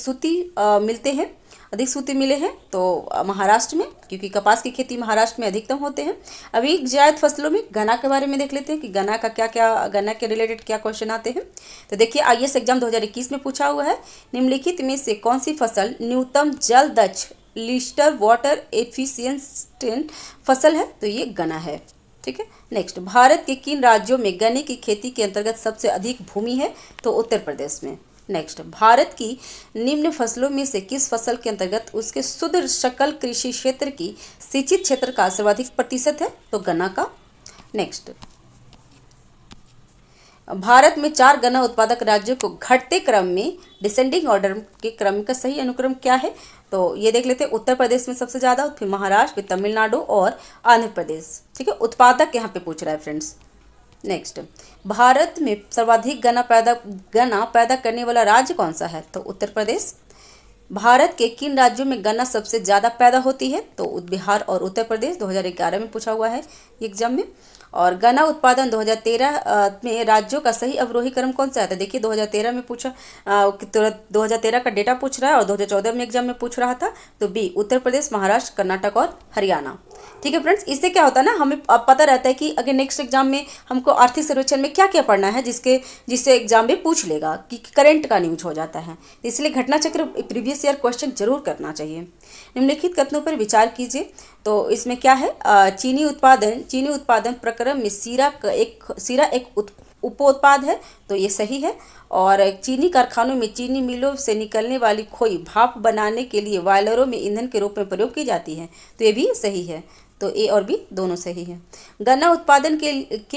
अधिक सूती मिले हैं? तो महाराष्ट्र में, क्योंकि कपास की खेती महाराष्ट्र में अधिकतम होते हैं। अभी जायद फसलों में गन्ना के बारे में देख लेते हैं कि गन्ना के रिलेटेड क्या क्वेश्चन आते हैं। तो देखिए आईएएस एग्जाम 2021 में पूछा हुआ है, निम्नलिखित में से कौन सी फसल न्यूनतम जल दक्ष लिस्टर वाटर एफिशिएंट फसल है? तो ये गन्ना है। ठीक है, नेक्स्ट, भारत के किन राज्यों में गन्ने की खेती के अंतर्गत सबसे अधिक भूमि है? तो उत्तर प्रदेश में। नेक्स्ट, भारत की निम्न फसलों में से किस फसल के अंतर्गत उसके शुद्ध सकल कृषि क्षेत्र की सिंचित क्षेत्र का सर्वाधिक प्रतिशत है? तो गन्ना का। नेक्स्ट, भारत में 4 गन्ना उत्पादक राज्यों को घटते क्रम में डिसेंडिंग ऑर्डर के क्रम का सही अनुक्रम क्या है? तो ये देख लेते हैं, उत्तर प्रदेश में सबसे ज़्यादा, फिर महाराष्ट्र, फिर तमिलनाडु और आंध्र प्रदेश। ठीक है, उत्पादक यहाँ पे पूछ रहा है फ्रेंड्स। नेक्स्ट, भारत में सर्वाधिक गन्ना पैदा करने वाला राज्य कौन सा है? तो उत्तर प्रदेश। भारत के किन राज्यों में गन्ना सबसे ज़्यादा पैदा होती है? तो बिहार और उत्तर प्रदेश, 2011 में पूछा हुआ है एग्जाम में। और गन्ना उत्पादन 2013 में राज्यों का सही अवरोही क्रम कौन सा आता है? देखिए 2013 में पूछा, 2013 का डेटा पूछ रहा है और 2014 में एग्जाम में पूछ रहा था, तो बी उत्तर प्रदेश, महाराष्ट्र, कर्नाटक और हरियाणा। ठीक है फ्रेंड्स, इससे क्या होता है ना, हमें अब पता रहता है कि अगर नेक्स्ट एग्जाम में हमको आर्थिक सर्वेक्षण में क्या क्या पढ़ना है, जिससे एग्जाम में पूछ लेगा कि करंट का न्यूज हो जाता है। इसलिए घटना चक्र प्रीवियस ईयर क्वेश्चन जरूर करना चाहिए। निम्नलिखित कथनों पर विचार कीजिए। तो इसमें क्या है, चीनी उत्पादन प्रक्रम में सीरा एक उपोत्पाद है, तो ये सही है। और चीनी कारखानों में चीनी मिलों से निकलने वाली खोई भाप बनाने के लिए बॉयलरों में ईंधन के रूप में प्रयोग की जाती है, तो ये भी सही है। तो ए और बी दोनों सही है। गन्ना उत्पादन के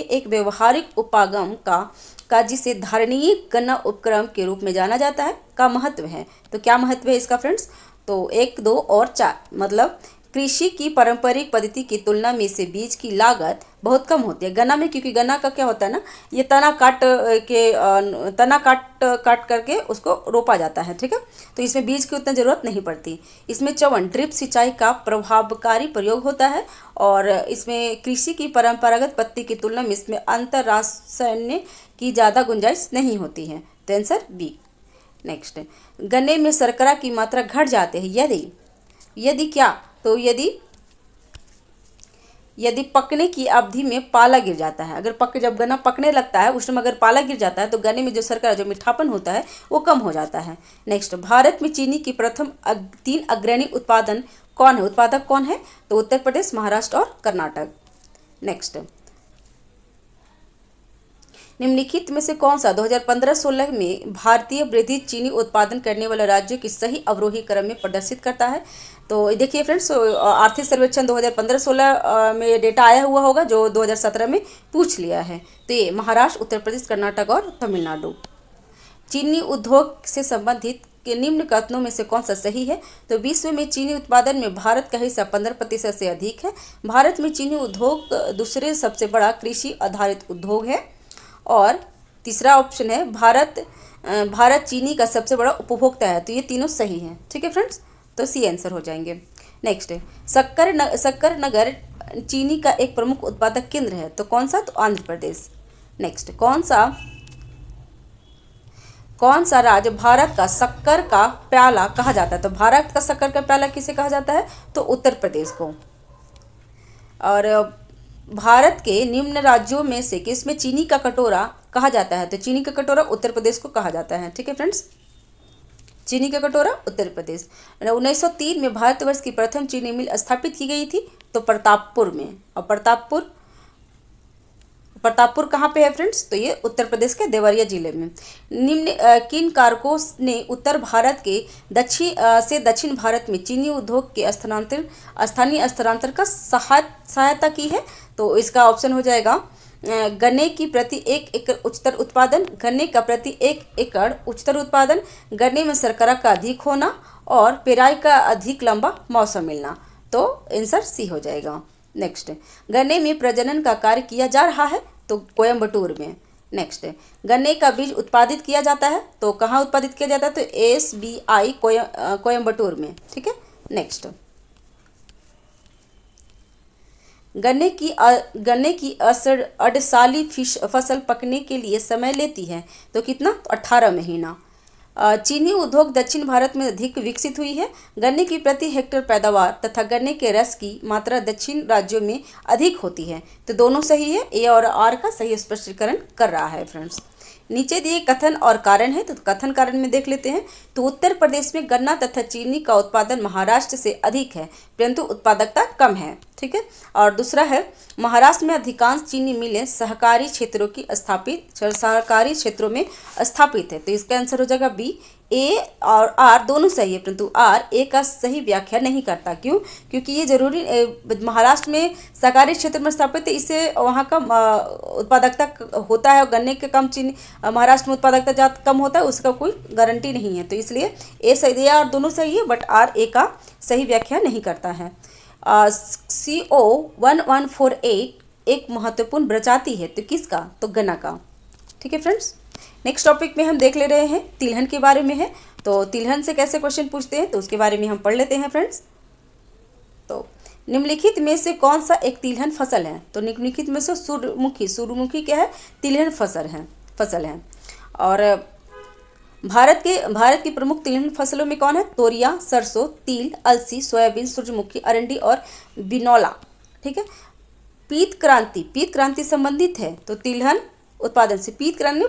एक व्यवहारिक उपागम का जिसे धारणीय गन्ना उपक्रम के रूप में जाना जाता है का महत्व है। तो क्या महत्व है इसका फ्रेंड्स? तो 1, 2 और 4, मतलब कृषि की पारंपरिक पद्धति की तुलना में इससे बीज की लागत बहुत कम होती है। गन्ना में, क्योंकि गन्ना का क्या होता है ना, ये तना काट करके उसको रोपा जाता है, ठीक है। तो इसमें बीज की उतना ज़रूरत नहीं पड़ती। इसमें चवन ड्रिप सिंचाई का प्रभावकारी प्रयोग होता है और इसमें कृषि की परंपरागत पद्धति की तुलना में इसमें अंतर्रासायनिक की ज़्यादा गुंजाइश नहीं होती है। तो आंसर बी। नेक्स्ट, गन्ने में शर्करा की मात्रा घट जाती है यदि क्या, तो यदि पकने की अवधि में पाला गिर जाता है। अगर जब गन्ना पकने लगता है उस समय अगर पाला गिर जाता है तो गन्ने में जो शर्करा, जो मीठापन होता है वो कम हो जाता है। नेक्स्ट, भारत में चीनी की प्रथम 3 अग्रणी उत्पादक कौन है? तो उत्तर प्रदेश, महाराष्ट्र और कर्नाटक। नेक्स्ट, निम्नलिखित में से कौन सा 2015-16 में भारतीय वृद्धि चीनी उत्पादन करने वाले राज्यों की सही अवरोही क्रम में प्रदर्शित करता है? तो देखिए फ्रेंड्स, आर्थिक सर्वेक्षण 2015-16 में डेटा आया हुआ होगा जो 2017 में पूछ लिया है। तो ये महाराष्ट्र, उत्तर प्रदेश, कर्नाटक और तमिलनाडु। चीनी उद्योग से संबंधित के निम्न कथनों में से कौन सा सही है? तो विश्व में चीनी उत्पादन में भारत का हिस्सा 15% से अधिक है। भारत में चीनी उद्योग दूसरे सबसे बड़ा कृषि आधारित उद्योग है। और तीसरा ऑप्शन है भारत चीनी का सबसे बड़ा उपभोक्ता है। तो ये तीनों सही हैं, ठीक है फ्रेंड्स, तो सी आंसर हो जाएंगे। नेक्स्ट, शक्कर नगर चीनी का एक प्रमुख उत्पादक केंद्र है। तो कौन सा? तो आंध्र प्रदेश। नेक्स्ट, कौन सा राज्य भारत का शक्कर का प्याला कहा जाता है? तो भारत का शक्कर का प्याला किसे कहा जाता है? तो उत्तर प्रदेश को। और भारत के निम्न राज्यों में से किसमें चीनी का कटोरा कहा जाता है? तो चीनी का कटोरा उत्तर प्रदेश को कहा जाता है, ठीक है फ्रेंड्स, चीनी का कटोरा उत्तर प्रदेश। 1903 में भारतवर्ष की प्रथम चीनी मिल स्थापित की गई थी, तो प्रतापपुर में। और प्रतापपुर कहाँ पे है फ्रेंड्स? तो ये उत्तर प्रदेश के देवरिया जिले में। निम्न किन कारकों ने उत्तर भारत के दक्षिण भारत में चीनी उद्योग के स्थानीय स्थानांतरण का सहायता की है? तो इसका ऑप्शन हो जाएगा गन्ने की प्रति 1 एकड़ उच्चतर उत्पादन, गन्ने का प्रति 1 एकड़ उच्चतर उत्पादन, गन्ने में शर्करा का अधिक होना और पेराई का अधिक लंबा मौसम मिलना। तो आंसर सी हो जाएगा। नेक्स्ट, गन्ने में प्रजनन का कार्य किया जा रहा है? तो कोयम्बटूर में। नेक्स्ट, गन्ने का बीज उत्पादित किया जाता है? तो कहाँ उत्पादित किया जाता है? तो SBI कोयम्बटूर में, ठीक है। नेक्स्ट, गन्ने की अड़साली फसल पकने के लिए समय लेती है? तो कितना? तो 18 महीना। चीनी उद्योग दक्षिण भारत में अधिक विकसित हुई है। गन्ने की प्रति हेक्टेयर पैदावार तथा गन्ने के रस की मात्रा दक्षिण राज्यों में अधिक होती है। तो दोनों सही है, ए और आर का सही स्पष्टीकरण कर रहा है फ्रेंड्स। नीचे दिए कथन और कारण है, तो कथन कारण में देख लेते हैं। तो उत्तर प्रदेश में गन्ना तथा चीनी का उत्पादन महाराष्ट्र से अधिक है परंतु उत्पादकता कम है, ठीक है। और दूसरा है महाराष्ट्र में अधिकांश चीनी मिलें सहकारी क्षेत्रों में स्थापित है। तो इसका आंसर हो जाएगा बी। ए और आर दोनों सही है परंतु आर ए का सही व्याख्या नहीं करता। क्यों? क्योंकि ये जरूरी महाराष्ट्र में सहकारी क्षेत्र में स्थापित है, इससे वहाँ का उत्पादकता होता है। गन्ने के कम चीनी महाराष्ट्र में उत्पादकता ज़्यादा कम होता है, उसका कोई गारंटी नहीं है। तो इसलिए ए सही है और दोनों सही है, बट आर ए का सही व्याख्या नहीं करता है। CO1148 एक महत्वपूर्ण प्रजाति है, तो किसका? तो गन्ना का, ठीक है फ्रेंड्स। नेक्स्ट टॉपिक में हम देख ले रहे हैं तिलहन के बारे में है। तो तिलहन से कैसे क्वेश्चन पूछते हैं तो उसके बारे में हम पढ़ लेते हैं फ्रेंड्स। तो निम्नलिखित में से कौन सा एक तिलहन फसल है? तो निम्नलिखित में से सूर्यमुखी क्या है? तिलहन फसल है। और भारत की प्रमुख तिलहन फसलों में कौन है? तोरिया, सरसों, तिल, अलसी, सोयाबीन, सूरजमुखी, अरंडी और बिनौला, ठीक है। पीत क्रांति संबंधित है तो तिलहन उत्पादन से। पीत क्रांति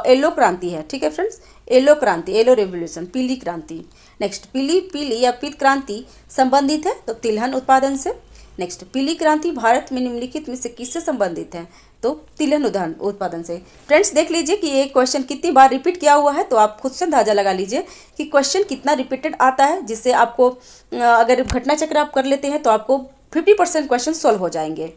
येलो क्रांति है, ठीक है फ्रेंड्स, येलो रेवोल्यूशन, पीली क्रांति। नेक्स्ट, पीली या पीत क्रांति संबंधित है तो तिलहन उत्पादन से। नेक्स्ट, पीली क्रांति भारत में निम्नलिखित में से किससे संबंधित है? तो तिलहन उत्पादन से। फ्रेंड्स देख लीजिए कि ये क्वेश्चन कितनी बार रिपीट किया हुआ है, तो आप खुद से अंदाजा लगा लीजिए कि क्वेश्चन कितना रिपीटेड आता है, जिससे आपको अगर घटना चक्र आप कर लेते हैं तो आपको 50% क्वेश्चन सॉल्व हो जाएंगे,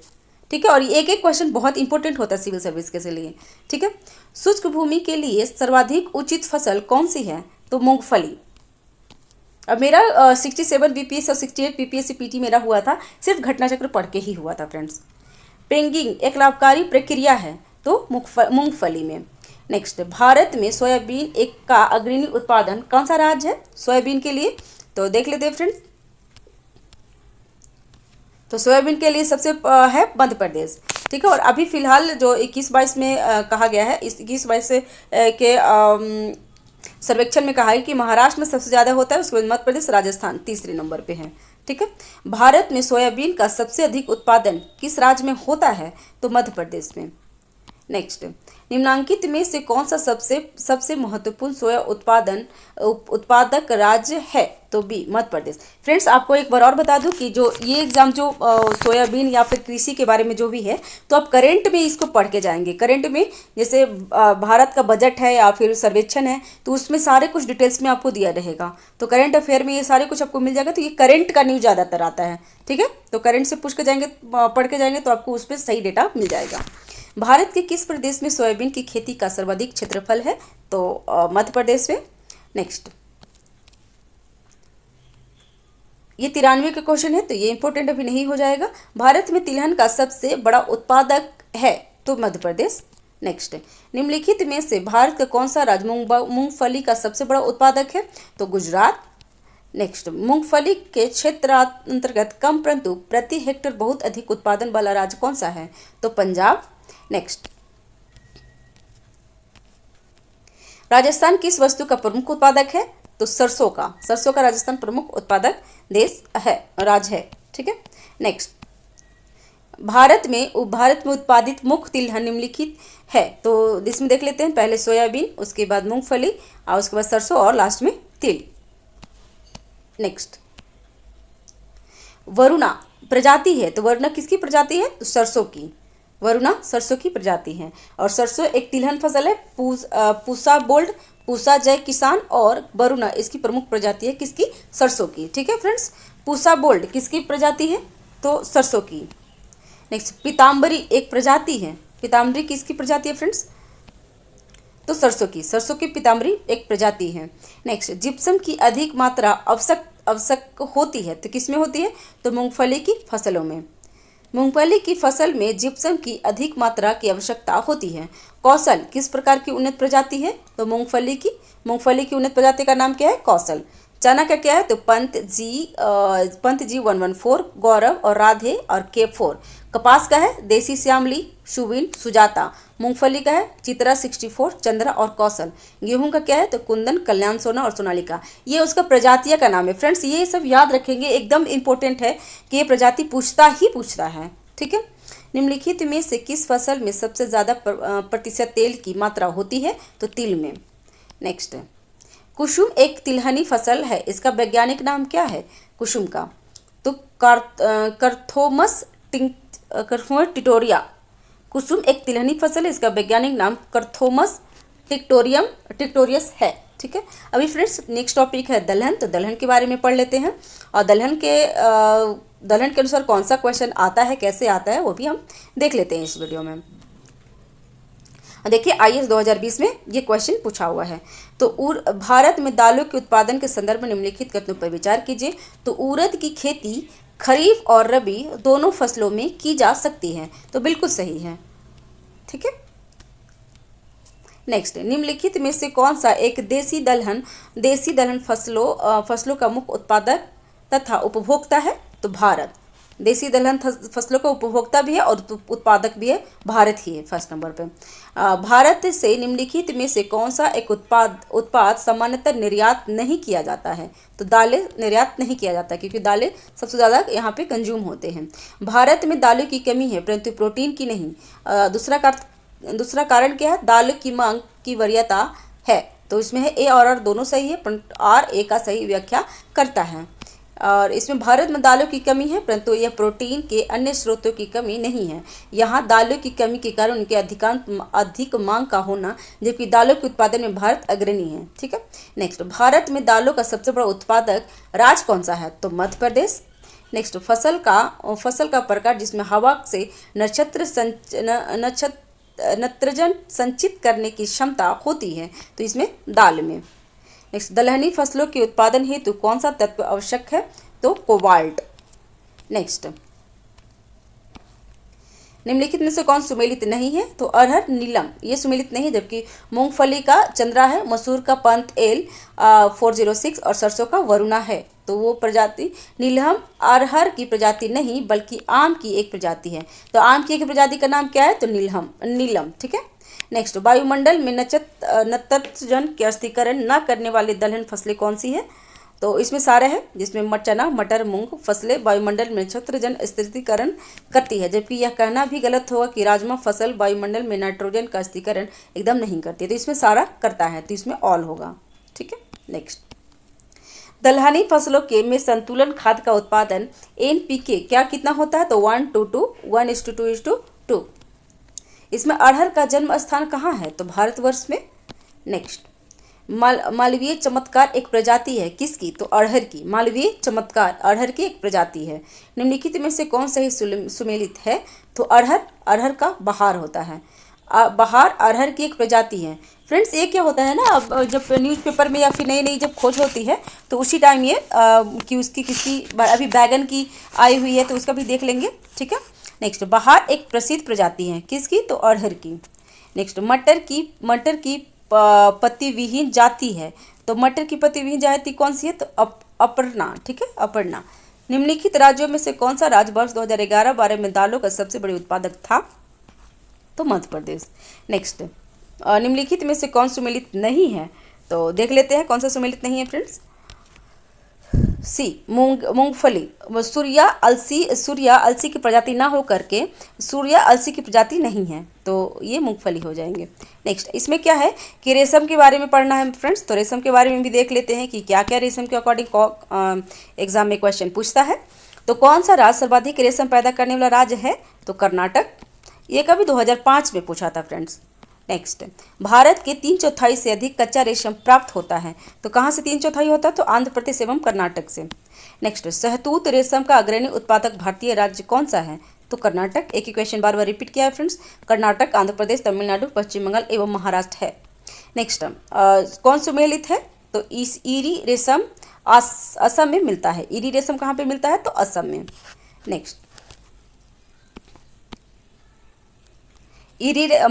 ठीक है। और एक एक क्वेश्चन बहुत इंपॉर्टेंट होता है सिविल सर्विस के लिए, ठीक है। शुष्क भूमि के लिए सर्वाधिक उचित फसल कौन सी है? तो मूंगफली। अब मेरा 67 बीपीएस और 68 बीपीएस पीटी मेरा हुआ था, सिर्फ घटना चक्र पढ़ के ही हुआ था फ्रेंड्स। पेंगिंग एक लाभकारी प्रक्रिया है, तो मूंगफली में। नेक्स्ट, भारत में सोयाबीन एक का अग्रणी उत्पादन कौन सा राज्य है सोयाबीन के लिए? तो देख लेते हैं फ्रेंड्स। तो सोयाबीन के लिए सबसे है मध्य प्रदेश, ठीक है। और अभी फिलहाल जो 21-22 में कहा गया है, इस 21-22 के सर्वेक्षण में कहा है कि महाराष्ट्र में सबसे ज़्यादा होता है, उसके बाद मध्य प्रदेश, राजस्थान तीसरे नंबर पे है, ठीक है। भारत में सोयाबीन का सबसे अधिक उत्पादन किस राज्य में होता है? तो मध्य प्रदेश में। नेक्स्ट, निम्नांकित में से कौन सा सबसे महत्वपूर्ण सोया उत्पादक राज्य है? तो बी, मध्य प्रदेश। फ्रेंड्स, आपको एक बार और बता दूं कि जो ये एग्जाम जो सोयाबीन या फिर कृषि के बारे में जो भी है, तो आप करंट में इसको पढ़ के जाएंगे। करंट में जैसे भारत का बजट है या फिर सर्वेक्षण है, तो उसमें सारे कुछ डिटेल्स में आपको दिया रहेगा। तो करंट अफेयर में ये सारे कुछ आपको मिल जाएगा। तो ये करंट का न्यूज़ ज़्यादातर आता है, ठीक है। तो करंट से पूछ के जाएंगे, पढ़ के जाएंगे, तो आपको उस पर सही डेटा मिल जाएगा। भारत के किस प्रदेश में सोयाबीन की खेती का सर्वाधिक क्षेत्रफल है? तो मध्य प्रदेश में। नेक्स्ट, ये 93 का क्वेश्चन है, तो ये इंपॉर्टेंट अभी नहीं हो जाएगा। भारत में तिलहन का सबसे बड़ा उत्पादक है? तो मध्य प्रदेश। नेक्स्ट, निम्नलिखित में से भारत का कौन सा राज्य मूंगफली का सबसे बड़ा उत्पादक है? तो गुजरात। नेक्स्ट, मूंगफली के क्षेत्र अंतर्गत कम परंतु प्रति हेक्टेयर बहुत अधिक उत्पादन वाला राज्य कौन सा है? तो पंजाब। नेक्स्ट, राजस्थान किस वस्तु का प्रमुख उत्पादक है? तो सरसों का राजस्थान प्रमुख उत्पादक देश है, राज्य है, ठीक है। नेक्स्ट, भारत में उत्पादित मुख्य तिलहन निम्नलिखित है, तो इसमें देख लेते हैं। पहले सोयाबीन, उसके बाद मूंगफली, और उसके बाद सरसों, और लास्ट में तिल। नेक्स्ट, वरुणा प्रजाति है, तो वरुणा किसकी प्रजाति है? तो सरसों की। वरुणा सरसों की प्रजाति है, और सरसों एक तिलहन फसल है। पूसा बोल्ड, पूसा जय किसान और वरुणा इसकी प्रमुख प्रजाति है, किसकी? सरसों की, ठीक है फ्रेंड्स। पूसा बोल्ड किसकी प्रजाति है? तो सरसों की। नेक्स्ट, पीताम्बरी एक प्रजाति है, पीताम्बरी किसकी प्रजाति है फ्रेंड्स? तो सरसों की पीताम्बरी एक प्रजाति है। नेक्स्ट, जिप्सम की अधिक मात्रा आवश्यक होती है, तो किस में होती है? तो मूंगफली की फसलों में। मूंगफली की फसल में जिप्सम की अधिक मात्रा की आवश्यकता होती है। कौशल किस प्रकार की उन्नत प्रजाति है? तो मूंगफली की उन्नत प्रजाति का नाम क्या है? कौशल। चना का क्या है? तो पंत जी 114, गौरव और राधे और K4। कपास का है? देसी श्यामली, शुबिन, सुजाता। मूंगफली का है? चित्रा 64, चंद्रा और कौशल। गेहूं का क्या है? तो कुंदन, कल्याण सोना और सोनालिका। ये उसका प्रजातियां का नाम है फ्रेंड्स। ये सब याद रखेंगे, एकदम इंपॉर्टेंट है कि ये प्रजाति पूछता है, ठीक है। निम्नलिखित में से किस फसल में सबसे ज़्यादा प्रतिशत तेल की मात्रा होती है? तो तिल में। नेक्स्ट, कुसुम एक तिलहनी फसल है, इसका वैज्ञानिक नाम क्या है? कुसुम का? तो करथोमस टिटोरिया। कुसुम एक तिलहनी फसल है, इसका वैज्ञानिक नाम करथोमस टिक्टोरियस है, ठीक है। अभी फ्रेंड्स नेक्स्ट टॉपिक है दलहन, तो दलहन के बारे में पढ़ लेते हैं। और दलहन के अनुसार कौन सा क्वेश्चन आता है, कैसे आता है, वो भी हम देख लेते हैं इस वीडियो में। देखिए, IAS 2020 में ये क्वेश्चन पूछा हुआ है। तो भारत में दालों के उत्पादन के संदर्भ में निम्नलिखित कथनों पर विचार कीजिए। तो उड़द की खेती खरीफ और रबी दोनों फसलों में की जा सकती है, तो बिल्कुल सही है, ठीक है। नेक्स्ट, निम्नलिखित में से कौन सा एक देसी दलहन फसलों का मुख्य उत्पादक तथा उपभोक्ता है? तो भारत। देसी दलहन फसलों का उपभोक्ता भी है और उत्पादक भी है, भारत ही है फर्स्ट नंबर पे। भारत से निम्नलिखित में से कौन सा एक उत्पाद सामान्यतः निर्यात नहीं किया जाता है? तो दालें निर्यात नहीं किया जाता, क्योंकि दालें सबसे ज़्यादा यहाँ पे कंज्यूम होते हैं। भारत में दालों की कमी है, परंतु प्रोटीन की नहीं। दूसरा कारण क्या है? दालों की मांग की वरीयता है, तो इसमें है A और R दोनों सही है, परंतु R A का सही व्याख्या करता है। और इसमें भारत में दालों की कमी है, परंतु यह प्रोटीन के अन्य स्रोतों की कमी नहीं है। यहाँ दालों की कमी के कारण उनके अधिक मांग का होना, जबकि दालों के उत्पादन में भारत अग्रणी है, ठीक है। नेक्स्ट, भारत में दालों का सबसे बड़ा उत्पादक राज्य कौन सा है? तो मध्य प्रदेश। नेक्स्ट, फसल का प्रकार जिसमें हवा से नत्रजन संचित करने की क्षमता होती है, तो इसमें दाल में। नेक्स्ट, दलहनी फसलों के उत्पादन हेतु कौन सा तत्व आवश्यक है? तो कोबाल्ट। नेक्स्ट, निम्नलिखित में से कौन सुमेलित नहीं है? तो अरहर, नीलम, ये सुमेलित नहीं, जबकि मूंगफली का चंद्रा है, मसूर का पंत एल 406 और सरसों का वरुणा है। तो वो प्रजाति नीलम अरहर की प्रजाति नहीं बल्कि आम की एक प्रजाति है। तो आम की एक प्रजाति का नाम क्या है? तो नीलम। ठीक है। नेक्स्ट, वायुमंडल में नत्रजन के स्थिरीकरण न करने वाली दलहन फसलें कौन सी है? तो इसमें सारे हैं, जिसमें चना, मटर, मूंग फसलें वायुमंडल में नत्रजन स्थिरीकरण करती है, जबकि यह कहना भी गलत होगा कि राजमा फसल वायुमंडल में नाइट्रोजन का स्थिरीकरण एकदम नहीं करती है। तो इसमें सारा करता है, तो इसमें ऑल होगा। ठीक है। नेक्स्ट, दलहनी फसलों के में संतुलन खाद का उत्पादन NPK क्या कितना होता है? तो 1:2 1:2:2। इसमें अरहर का जन्म स्थान कहाँ है? तो भारतवर्ष में। नेक्स्ट, मालवीय चमत्कार एक प्रजाति है किसकी? तो अरहर की। मालवीय चमत्कार अरहर की एक प्रजाति है। निम्नलिखित में से कौन सही सुमेलित है? तो अरहर का बहार होता है। बहार अरहर की एक प्रजाति है। फ्रेंड्स, ये क्या होता है ना, अब जब न्यूज़पेपर में या फिर नई नई जब खोज होती है तो उसी टाइम ये कि उसकी किसी अभी बैगन की आई हुई है तो उसका भी देख लेंगे। ठीक है। नेक्स्ट, बहार एक प्रसिद्ध प्रजाति है किसकी? तो अरहर की। नेक्स्ट, मटर की पत्ती विहीन जाति है। तो मटर की पत्ती विहीन जाति कौन सी है? तो अपर्णा। ठीक है, अपर्णा। निम्नलिखित राज्यों में से कौन सा राज्य वर्ष 2011-12 में दालों का सबसे बड़े उत्पादक था? तो मध्य प्रदेश। नेक्स्ट, निम्नलिखित में से कौन सुमेलित नहीं है? तो देख लेते हैं कौन सा सुमेलित नहीं है फ्रेंड्स। सी, मूंगफली। सूर्या अलसी की प्रजाति ना हो करके सूर्या अलसी की प्रजाति नहीं है, तो ये मूंगफली हो जाएंगे। नेक्स्ट, इसमें क्या है कि रेशम के बारे में पढ़ना है फ्रेंड्स, तो रेशम के बारे में भी देख लेते हैं कि क्या क्या रेशम के अकॉर्डिंग एग्जाम में क्वेश्चन पूछता है। तो कौन सा राज्य सर्वाधिक रेशम पैदा करने वाला राज्य है? तो कर्नाटक। ये कभी 2005 में पूछा था फ्रेंड्स। नेक्स्ट, भारत के 3/4 से अधिक कच्चा रेशम प्राप्त होता है। तो कहाँ से 3/4 होता है? तो आंध्र प्रदेश एवं कर्नाटक से। नेक्स्ट, शहतूत रेशम का अग्रणी उत्पादक भारतीय राज्य कौन सा है? तो कर्नाटक। एक ही क्वेश्चन बार बार रिपीट किया है फ्रेंड्स। कर्नाटक, आंध्र प्रदेश, तमिलनाडु, पश्चिम बंगाल एवं महाराष्ट्र है। नेक्स्ट, कौन सुमेलित है? तो इस ईरी रेशम असम में मिलता है। ईरी रेशम कहाँ पे मिलता है? तो असम में। नेक्स्ट,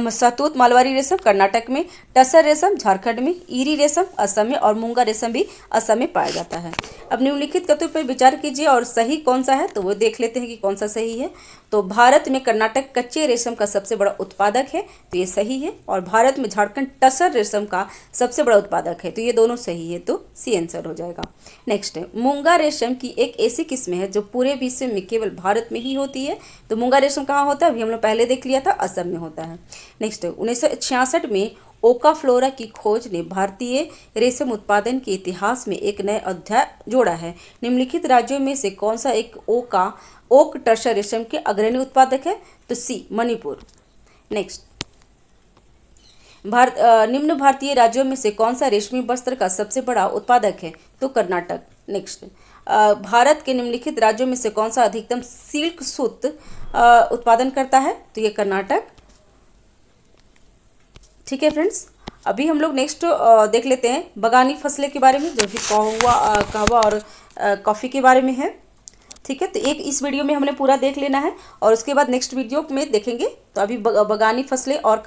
शहतूत मालवारी रेशम कर्नाटक में, टसर रेशम झारखंड में, ईरी रेशम असम में और मूंगा रेशम भी असम में पाया जाता है। अब निम्नलिखित कथनों पर विचार कीजिए और सही कौन सा है, तो वो देख लेते हैं कि कौन सा सही है। तो भारत में कर्नाटक कच्चे रेशम का सबसे बड़ा उत्पादक है, तो ये सही है। और भारत में झारखंड टसर रेशम का सबसे बड़ा उत्पादक है, तो ये दोनों सही है, तो सी आंसर हो जाएगा। नेक्स्ट, मूंगा रेशम की एक ऐसी किस्म है जो पूरे विश्व में केवल भारत में ही होती है। तो मूंगा रेशम कहाँ होता है? अभी हम लोग पहले देख लिया था, असम में होता है। नेक्स्ट, 1966 में ओका फ्लोरा की खोज ने भारतीय रेशम उत्पादन के इतिहास में एक नया अध्याय जोड़ा है। निम्नलिखित राज्यों में से कौन सा एक ओक टसर रेशम के अग्रणी उत्पादक है? तो सी, मणिपुर। नेक्स्ट, निम्न भारतीय राज्यों में से कौन सा रेशमी वस्त्र का सबसे बड़ा उत्पादक है? तो कर्नाटक। नेक्स्ट, भारत के निम्नलिखित राज्यों में से कौन सा अधिकतम सिल्क सूत उत्पादन करता है? तो ये कर्नाटक। ठीक है फ्रेंड्स, अभी हम लोग नेक्स्ट देख लेते हैं बगानी फसलें के बारे में, जो कि कहवा और कॉफ़ी के बारे में है। ठीक है, तो एक इस वीडियो में हमने पूरा देख लेना है और उसके बाद नेक्स्ट वीडियो में देखेंगे। तो अभी बगानी फसलें और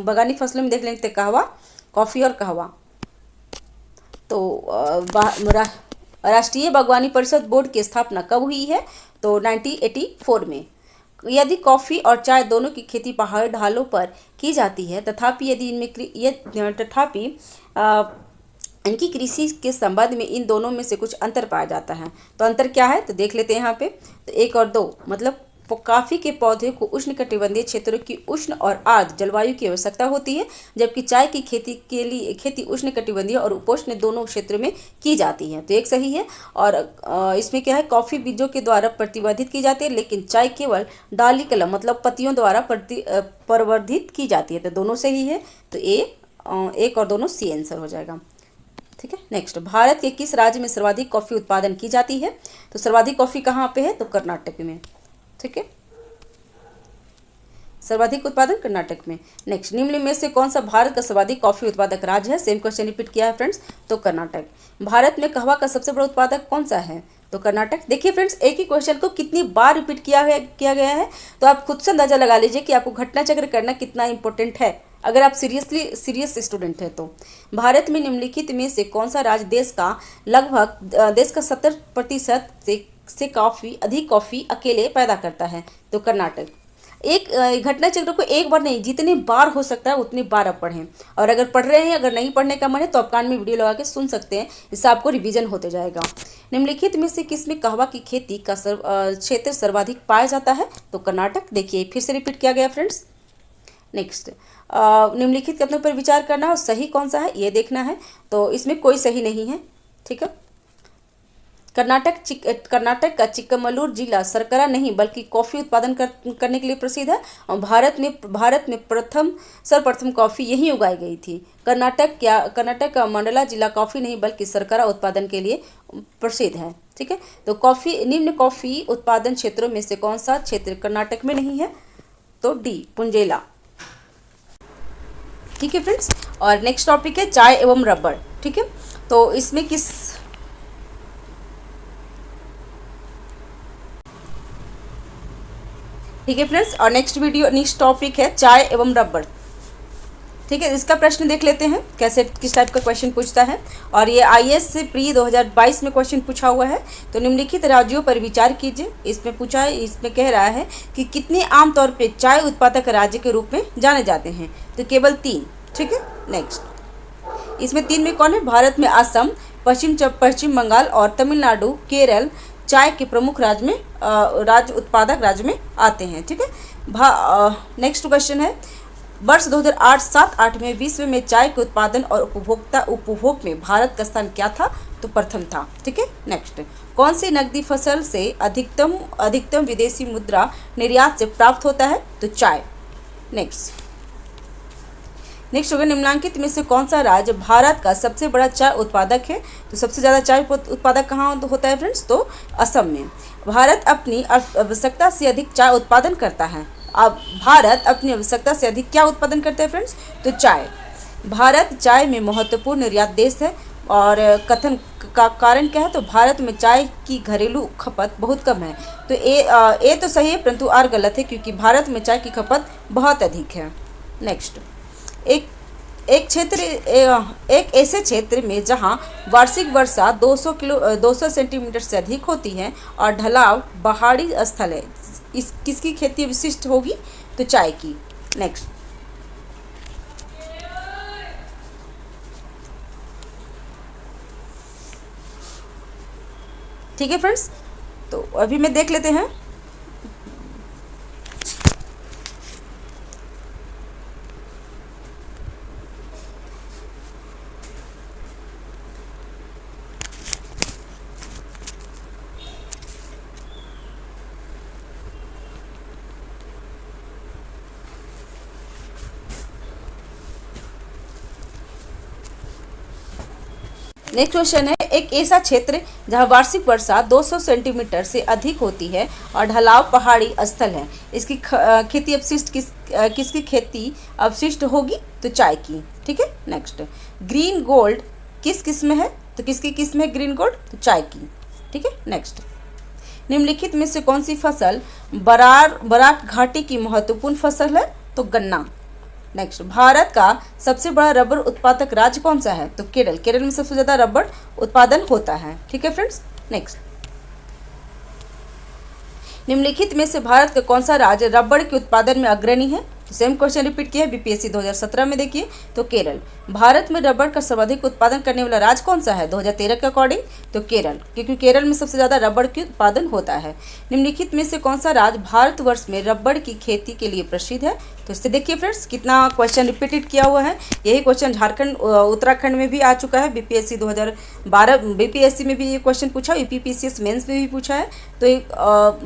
बगानी फसलों में देख लेते कहवा, कॉफ़ी और कहवा। तो राष्ट्रीय बागवानी परिषद बोर्ड की स्थापना कब हुई है? तो 1984 में। यदि कॉफ़ी और चाय दोनों की खेती पहाड़ी ढालों पर की जाती है, तथापि इनकी कृषि के संबंध में इन दोनों में से कुछ अंतर पाया जाता है। तो अंतर क्या है? तो देख लेते हैं यहाँ पे। तो 1 और 2, मतलब कॉफ़ी के पौधे को उष्णकटिबंधीय क्षेत्रों की उष्ण और आर्द्र जलवायु की आवश्यकता होती है, जबकि चाय की खेती उष्णकटिबंधीय और उपोष्ण दोनों क्षेत्रों में की जाती है। तो एक सही है। और इसमें क्या है, कॉफ़ी बीजों के द्वारा प्रतिवर्धित की जाती है, लेकिन चाय केवल डाली कलम मतलब पत्तियों द्वारा प्रवर्धित की जाती है। तो दोनों सही है। तो 1 और 2 सी आंसर हो जाएगा। ठीक है। नेक्स्ट, भारत के किस राज्य में सर्वाधिक कॉफ़ी उत्पादन की जाती है? तो सर्वाधिक कॉफ़ी कहाँ पे है? तो कर्नाटक में। ठीक है। सर्वाधिक उत्पादन कर्नाटक में। नेक्स्ट, निम्न में से कौन सा भारत का सर्वाधिक कॉफी उत्पादक राज्य है? सेम क्वेश्चन रिपीट किया है फ्रेंड्स, तो कर्नाटक। भारत में कहवा का सबसे बड़ा उत्पादक कौन सा है? तो कर्नाटक। देखिए फ्रेंड्स, एक ही क्वेश्चन को कितनी बार रिपीट किया गया है, तो आप खुद से अंदाजा लगा लीजिए कि आपको घटना चक्र करना कितना इंपॉर्टेंट है, अगर आप सीरियस स्टूडेंट हैं तो। भारत में निम्नलिखित में से कौन सा राज्य देश का 70% से काफ़ी अधिक कॉफ़ी अकेले पैदा करता है? तो कर्नाटक। एक घटना चक्र को एक बार नहीं, जितनी बार हो सकता है उतनी बार आप पढ़ें। और अगर पढ़ रहे हैं, अगर नहीं पढ़ने का मन है तो आप कान में वीडियो लगा के सुन सकते हैं, इससे आपको रिवीजन होते जाएगा। निम्नलिखित में से किसमें कहवा की खेती का क्षेत्र सर्वाधिक पाया जाता है? तो कर्नाटक। देखिए फिर से रिपीट किया गया फ्रेंड्स। नेक्स्ट, निम्नलिखित कथनों पर विचार करना है और सही कौन सा है ये देखना है। तो इसमें कोई सही नहीं है, ठीक है। कर्नाटक का चिक्कमगलूर जिला शर्करा नहीं बल्कि कॉफ़ी उत्पादन करने के लिए प्रसिद्ध है और भारत में सर्वप्रथम कॉफ़ी यहीं उगाई गई थी। कर्नाटक का मंडला जिला कॉफ़ी नहीं बल्कि शर्करा उत्पादन के लिए प्रसिद्ध है, ठीक है। तो निम्न कॉफ़ी उत्पादन क्षेत्रों में से कौन सा क्षेत्र कर्नाटक में नहीं है? तो डी, पुंजेला। ठीक है फ्रेंड्स, और नेक्स्ट टॉपिक है चाय एवं रबड़, ठीक है। तो इसमें ठीक है फ्रेंड्स, और नेक्स्ट टॉपिक है चाय एवं रबड़, ठीक है। इसका प्रश्न देख लेते हैं कैसे, किस टाइप का क्वेश्चन पूछता है। और ये IAS से प्री 2022 में क्वेश्चन पूछा हुआ है। तो निम्नलिखित राज्यों पर विचार कीजिए। इसमें कह रहा है कि कितने आमतौर पे चाय उत्पादक राज्य के रूप में जाने जाते हैं? तो केवल 3, ठीक है। नेक्स्ट, इसमें 3 में कौन है? भारत में असम, पश्चिम बंगाल और तमिलनाडु, केरल चाय के प्रमुख राज्य उत्पादक राज्य में आते हैं, ठीक है। नेक्स्ट क्वेश्चन है, वर्ष 2007-8 में विश्व में चाय के उत्पादन और उपभोग में भारत का स्थान क्या था? तो प्रथम था, ठीक है। नेक्स्ट, कौन सी नकदी फसल से अधिकतम विदेशी मुद्रा निर्यात से प्राप्त होता है? तो चाय। नेक्स्ट होगा, निम्नलिखित में से कौन सा राज्य भारत का सबसे बड़ा चाय उत्पादक है? तो सबसे ज़्यादा चाय उत्पादक कहाँ होता है फ्रेंड्स? तो असम में। भारत अपनी आवश्यकता से अधिक चाय उत्पादन करता है। अब भारत अपनी आवश्यकता से अधिक क्या उत्पादन करता है फ्रेंड्स? तो चाय। भारत चाय में महत्वपूर्ण निर्यात देश है। और कथन का कारण क्या है? तो भारत में चाय की घरेलू खपत बहुत कम है। तो ए तो सही है परंतु आर गलत है, क्योंकि भारत में चाय की खपत बहुत अधिक है। नेक्स्ट, एक ऐसे क्षेत्र में जहां वार्षिक वर्षा 200 सेंटीमीटर से अधिक होती है और ढलाव पहाड़ी स्थल है, किसकी खेती विशिष्ट होगी? तो चाय की। नेक्स्ट, ठीक है फ्रेंड्स, तो अभी मैं देख लेते हैं। नेक्स्ट क्वेश्चन है, एक ऐसा क्षेत्र जहां वार्षिक वर्षा 200 सेंटीमीटर से अधिक होती है और ढलाव पहाड़ी स्थल है, इसकी खेती अपशिष्ट किसकी खेती अपशिष्ट होगी? तो चाय की, ठीक है। नेक्स्ट, ग्रीन गोल्ड किस किस्म है? तो किसकी किस्म है ग्रीन गोल्ड? तो चाय की, ठीक है। नेक्स्ट, निम्नलिखित में से कौन सी फसल बराक घाटी की महत्वपूर्ण फसल है? तो गन्ना। नेक्स्ट, भारत का सबसे बड़ा रबर उत्पादक राज्य कौन सा है? तो केरल में सबसे ज़्यादा रबर उत्पादन होता है, ठीक है फ्रेंड्स। नेक्स्ट, निम्नलिखित में से भारत का कौन सा राज्य रबर के उत्पादन में अग्रणी है? सेम क्वेश्चन रिपीट किया है BPSC 2017 में। देखिए, तो केरल। भारत में रबर का सर्वाधिक उत्पादन करने वाला राज्य कौन सा है 2013 के अकॉर्डिंग? तो केरल, क्योंकि केरल में सबसे ज़्यादा रबर की उत्पादन होता है। निम्नलिखित में से कौन सा राज्य भारतवर्ष में रबर की खेती के लिए प्रसिद्ध है? तो इससे देखिए फ्रेंड्स कितना क्वेश्चन रिपीटेड किया हुआ है। यही क्वेश्चन झारखंड उत्तराखंड में भी आ चुका है। BPSC 2012 BPSC में भी ये क्वेश्चन पूछा, UPPCS मेंस में भी पूछा है। तो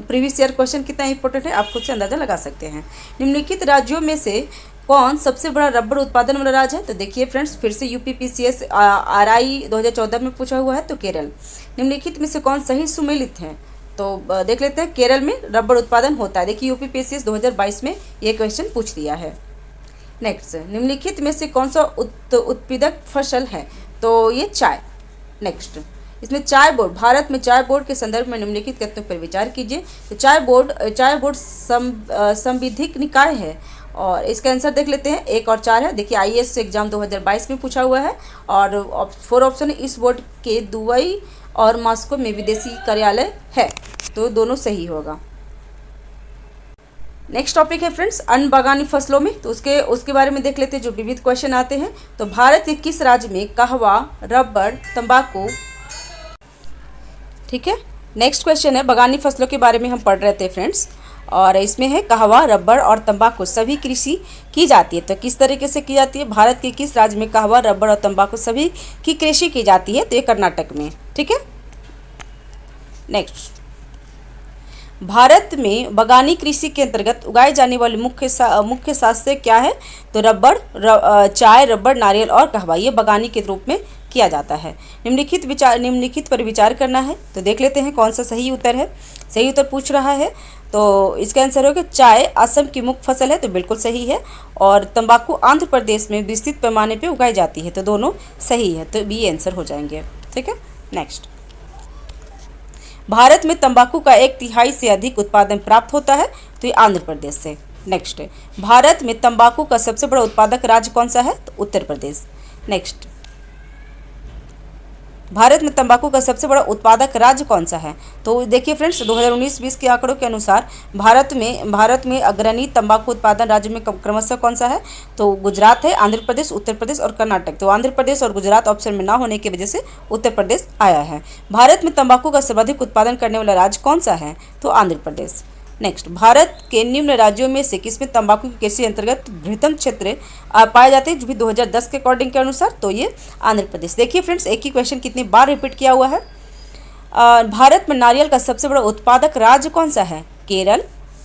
प्रीवियस ईयर क्वेश्चन कितना इंपॉर्टेंट है आप खुद से अंदाजा लगा सकते हैं। निम्नलिखित राज्यों में से कौन सबसे बड़ा रबर उत्पादन वाला राज्य है? तो देखिए फ्रेंड्स, फिर से UPPCS RI 2014 में पूछा हुआ है, तो केरल। निम्नलिखित में से कौन सही सुमेलित है? तो देख लेते हैं केरल में रबर उत्पादन होता है। देखिए यूपीपीएससी 2022 में ये क्वेश्चन पूछ दिया है। नेक्स्ट, निम्नलिखित में से कौन सा उत्पादक फसल है? तो ये चाय। नेक्स्ट, इसमें चाय बोर्ड, भारत में चाय बोर्ड के संदर्भ में निम्नलिखित कथनों पर विचार कीजिए। तो चाय बोर्ड संविधिक निकाय है और इसका आंसर देख लेते हैं 1 और 4 है। देखिए आईएएस एग्जाम 2022 में पूछा हुआ है और 4 ऑप्शन है। इस बोर्ड के दुबई और मॉस्को में विदेशी कार्यालय है, तो दोनों सही होगा। नेक्स्ट टॉपिक है फ्रेंड्स अन्न बागानी फसलों में, तो उसके बारे में देख लेते हैं जो विविध क्वेश्चन आते हैं। तो भारत के किस राज्य में कहवा, रबर, तंबाकू, ठीक है। नेक्स्ट क्वेश्चन है बागानी फसलों के बारे में हम पढ़ रहे थे फ्रेंड्स, और इसमें है कहवा, रबर और तंबाकू सभी कृषि की जाती है। तो किस तरीके से की जाती है? भारत के किस राज्य में कहवा, रबर और तंबाकू सभी की कृषि की जाती है? तो ये कर्नाटक में, ठीक है। नेक्स्ट, भारत में बागानी कृषि के अंतर्गत उगाए जाने वाले मुख्य शस्य क्या है? तो रबर, चाय, रबर, नारियल और कहवा ये बागानी के रूप में किया जाता है। निम्नलिखित पर विचार करना है। तो देख लेते हैं कौन सा सही उत्तर है। सही उत्तर पूछ रहा है, तो इसका आंसर होगा चाय असम की मुख्य फसल है, तो बिल्कुल सही है। और तंबाकू आंध्र प्रदेश में विस्तृत पैमाने पर उगाई जाती है, तो दोनों सही है, तो बी आंसर हो जाएंगे, ठीक है। नेक्स्ट, भारत में तंबाकू का 1/3 से अधिक उत्पादन प्राप्त होता है, तो ये आंध्र प्रदेश से। नेक्स्ट, भारत में तंबाकू का सबसे बड़ा उत्पादक राज्य कौन सा है? तो उत्तर प्रदेश। नेक्स्ट, भारत में तंबाकू का सबसे बड़ा उत्पादक राज्य कौन सा है? तो देखिए फ्रेंड्स 2019-20 के आंकड़ों के अनुसार भारत में अग्रणी तंबाकू उत्पादन राज्य में क्रमशः कौन सा है? तो गुजरात है, आंध्र प्रदेश, उत्तर प्रदेश और कर्नाटक। तो आंध्र प्रदेश और गुजरात ऑप्शन में ना होने की वजह से उत्तर प्रदेश आया है। भारत में तंबाकू का सर्वाधिक उत्पादन करने वाला राज्य कौन सा है? तो आंध्र प्रदेश। नेक्स्ट, भारत के निम्न राज्यों में से किसमें तंबाकू की कृषि अंतर्गत बृहत्तम क्षेत्र पाए जाते हैं? जो भी 2010 के अकॉर्डिंग के अनुसार, तो ये आंध्र प्रदेश। देखिए फ्रेंड्स एक ही क्वेश्चन कितनी बार रिपीट किया हुआ है। भारत में नारियल का सबसे बड़ा उत्पादक राज्य कौन सा है? केरल।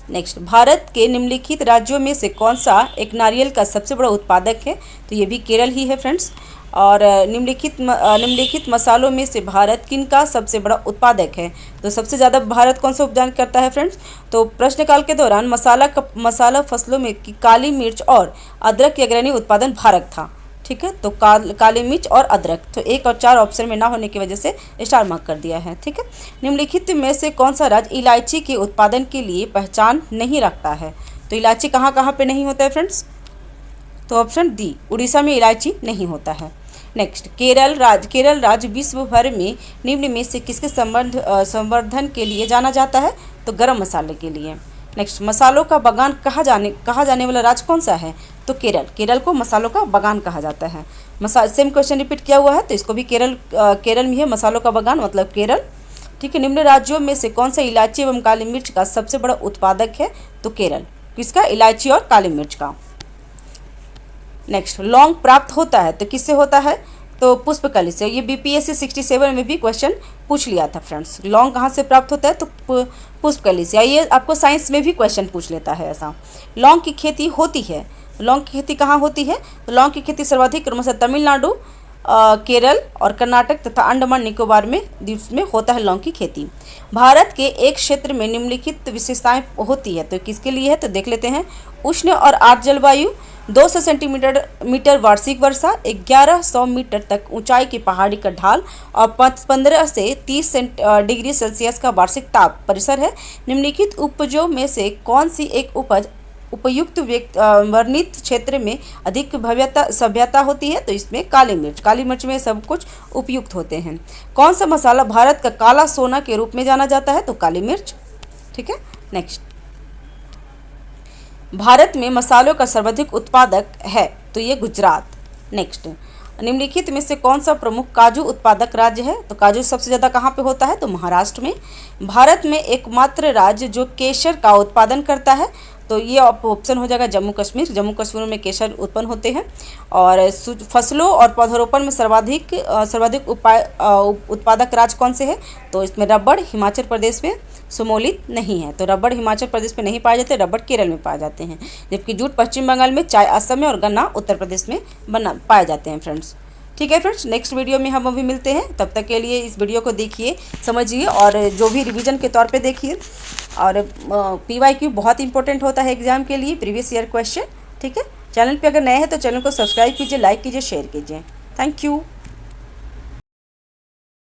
नेक्स्ट, भारत के निम्नलिखित राज्यों में से कौन सा एक नारियल का सबसे बड़ा उत्पादक है? तो ये भी केरल ही है फ्रेंड्स। और निम्नलिखित मसालों में से भारत किन का सबसे बड़ा उत्पादक है? तो सबसे ज़्यादा भारत कौन सा उपजान करता है फ्रेंड्स? तो प्रश्नकाल के दौरान मसाला फसलों में काली मिर्च और अदरक के अग्रणी उत्पादन भारत था, ठीक है। तो काली मिर्च और अदरक, तो 1 और 4 ऑप्शन में ना होने की वजह से स्टार मार्क कर दिया है, ठीक है। निम्नलिखित में से कौन सा राज्य इलायची के उत्पादन के लिए पहचान नहीं रखता है? तो इलायची कहाँ कहाँ पे नहीं होता है फ्रेंड्स? तो ऑप्शन डी, उड़ीसा में इलायची नहीं होता है। नेक्स्ट, केरल राज्य विश्व भर में निम्न में से किसके संवर्धन के लिए जाना जाता है? तो गरम मसाले के लिए। नेक्स्ट, मसालों का बागान कहा जाने वाला राज्य कौन सा है? तो केरल को मसालों का बागान कहा जाता है। सेम क्वेश्चन रिपीट किया हुआ है, तो इसको भी केरल में है मसालों का बागान, मतलब केरल, ठीक है। निम्न राज्यों में से कौन सा इलायची एवं काली मिर्च का सबसे बड़ा उत्पादक है? तो केरल। किसका? इलायची और काली मिर्च का। नेक्स्ट, लौंग प्राप्त होता है तो किससे होता है? तो पुष्पकली से। ये बीपीएससी 67 में भी क्वेश्चन पूछ लिया था फ्रेंड्स। लौंग कहाँ से प्राप्त होता है? तो पुष्पकली से। ये आपको साइंस में भी क्वेश्चन पूछ लेता है ऐसा। लौंग की खेती होती है, लौंग की खेती कहाँ होती है? तो लौंग की खेती सर्वाधिक क्रमशः तमिलनाडु, केरल और कर्नाटक तथा अंडमान निकोबार में द्वीप में होता है लौंग की खेती। भारत के एक क्षेत्र में निम्नलिखित विशेषताएं होती है, तो किसके लिए है? तो देख लेते हैं। उष्ण और आर्द्र जलवायु, 200 सेंटीमीटर वार्षिक वर्षा, 1100 मीटर तक ऊंचाई की पहाड़ी का ढाल और 15 से 30 डिग्री सेल्सियस का वार्षिक ताप परिसर है। निम्नलिखित उपजों में से कौन सी एक उपज उपयुक्त वर्णित क्षेत्र में अधिक सभ्यता होती है? तो इसमें काली मिर्च में सब कुछ उपयुक्त होते हैं। कौन सा मसाला भारत का काला सोना के रूप में जाना जाता है? तो काली मिर्च, ठीक है। नेक्स्ट, भारत में मसालों का सर्वाधिक उत्पादक है, तो ये गुजरात। नेक्स्ट, निम्नलिखित में से कौन सा प्रमुख काजू उत्पादक राज्य है? तो काजू सबसे ज़्यादा कहाँ पे होता है? तो महाराष्ट्र में। भारत में एकमात्र राज्य जो केसर का उत्पादन करता है, तो ये ऑप्शन हो जाएगा जम्मू कश्मीर में केसर उत्पन्न होते हैं। और फसलों और पौधरोपण में सर्वाधिक उत्पादक राज्य कौन से है? तो इसमें रबड़ हिमाचल प्रदेश में सम्मिलित नहीं है, तो रबड़ हिमाचल प्रदेश में नहीं पाए जाते, रबड़ केरल में पाए जाते हैं। जबकि जूट पश्चिम बंगाल में, चाय असम में और गन्ना उत्तर प्रदेश में पाए जाते हैं फ्रेंड्स। ठीक है फ्रेंड्स, नेक्स्ट वीडियो में हम अभी मिलते हैं। तब तक के लिए इस वीडियो को देखिए, समझिए और जो भी रिवीजन के तौर पे देखिए। और PYQ बहुत इंपॉर्टेंट होता है एग्जाम के लिए, प्रीवियस ईयर क्वेश्चन। ठीक है, चैनल पे अगर नए हैं तो चैनल को सब्सक्राइब कीजिए, लाइक कीजिए, शेयर कीजिए। Thank you.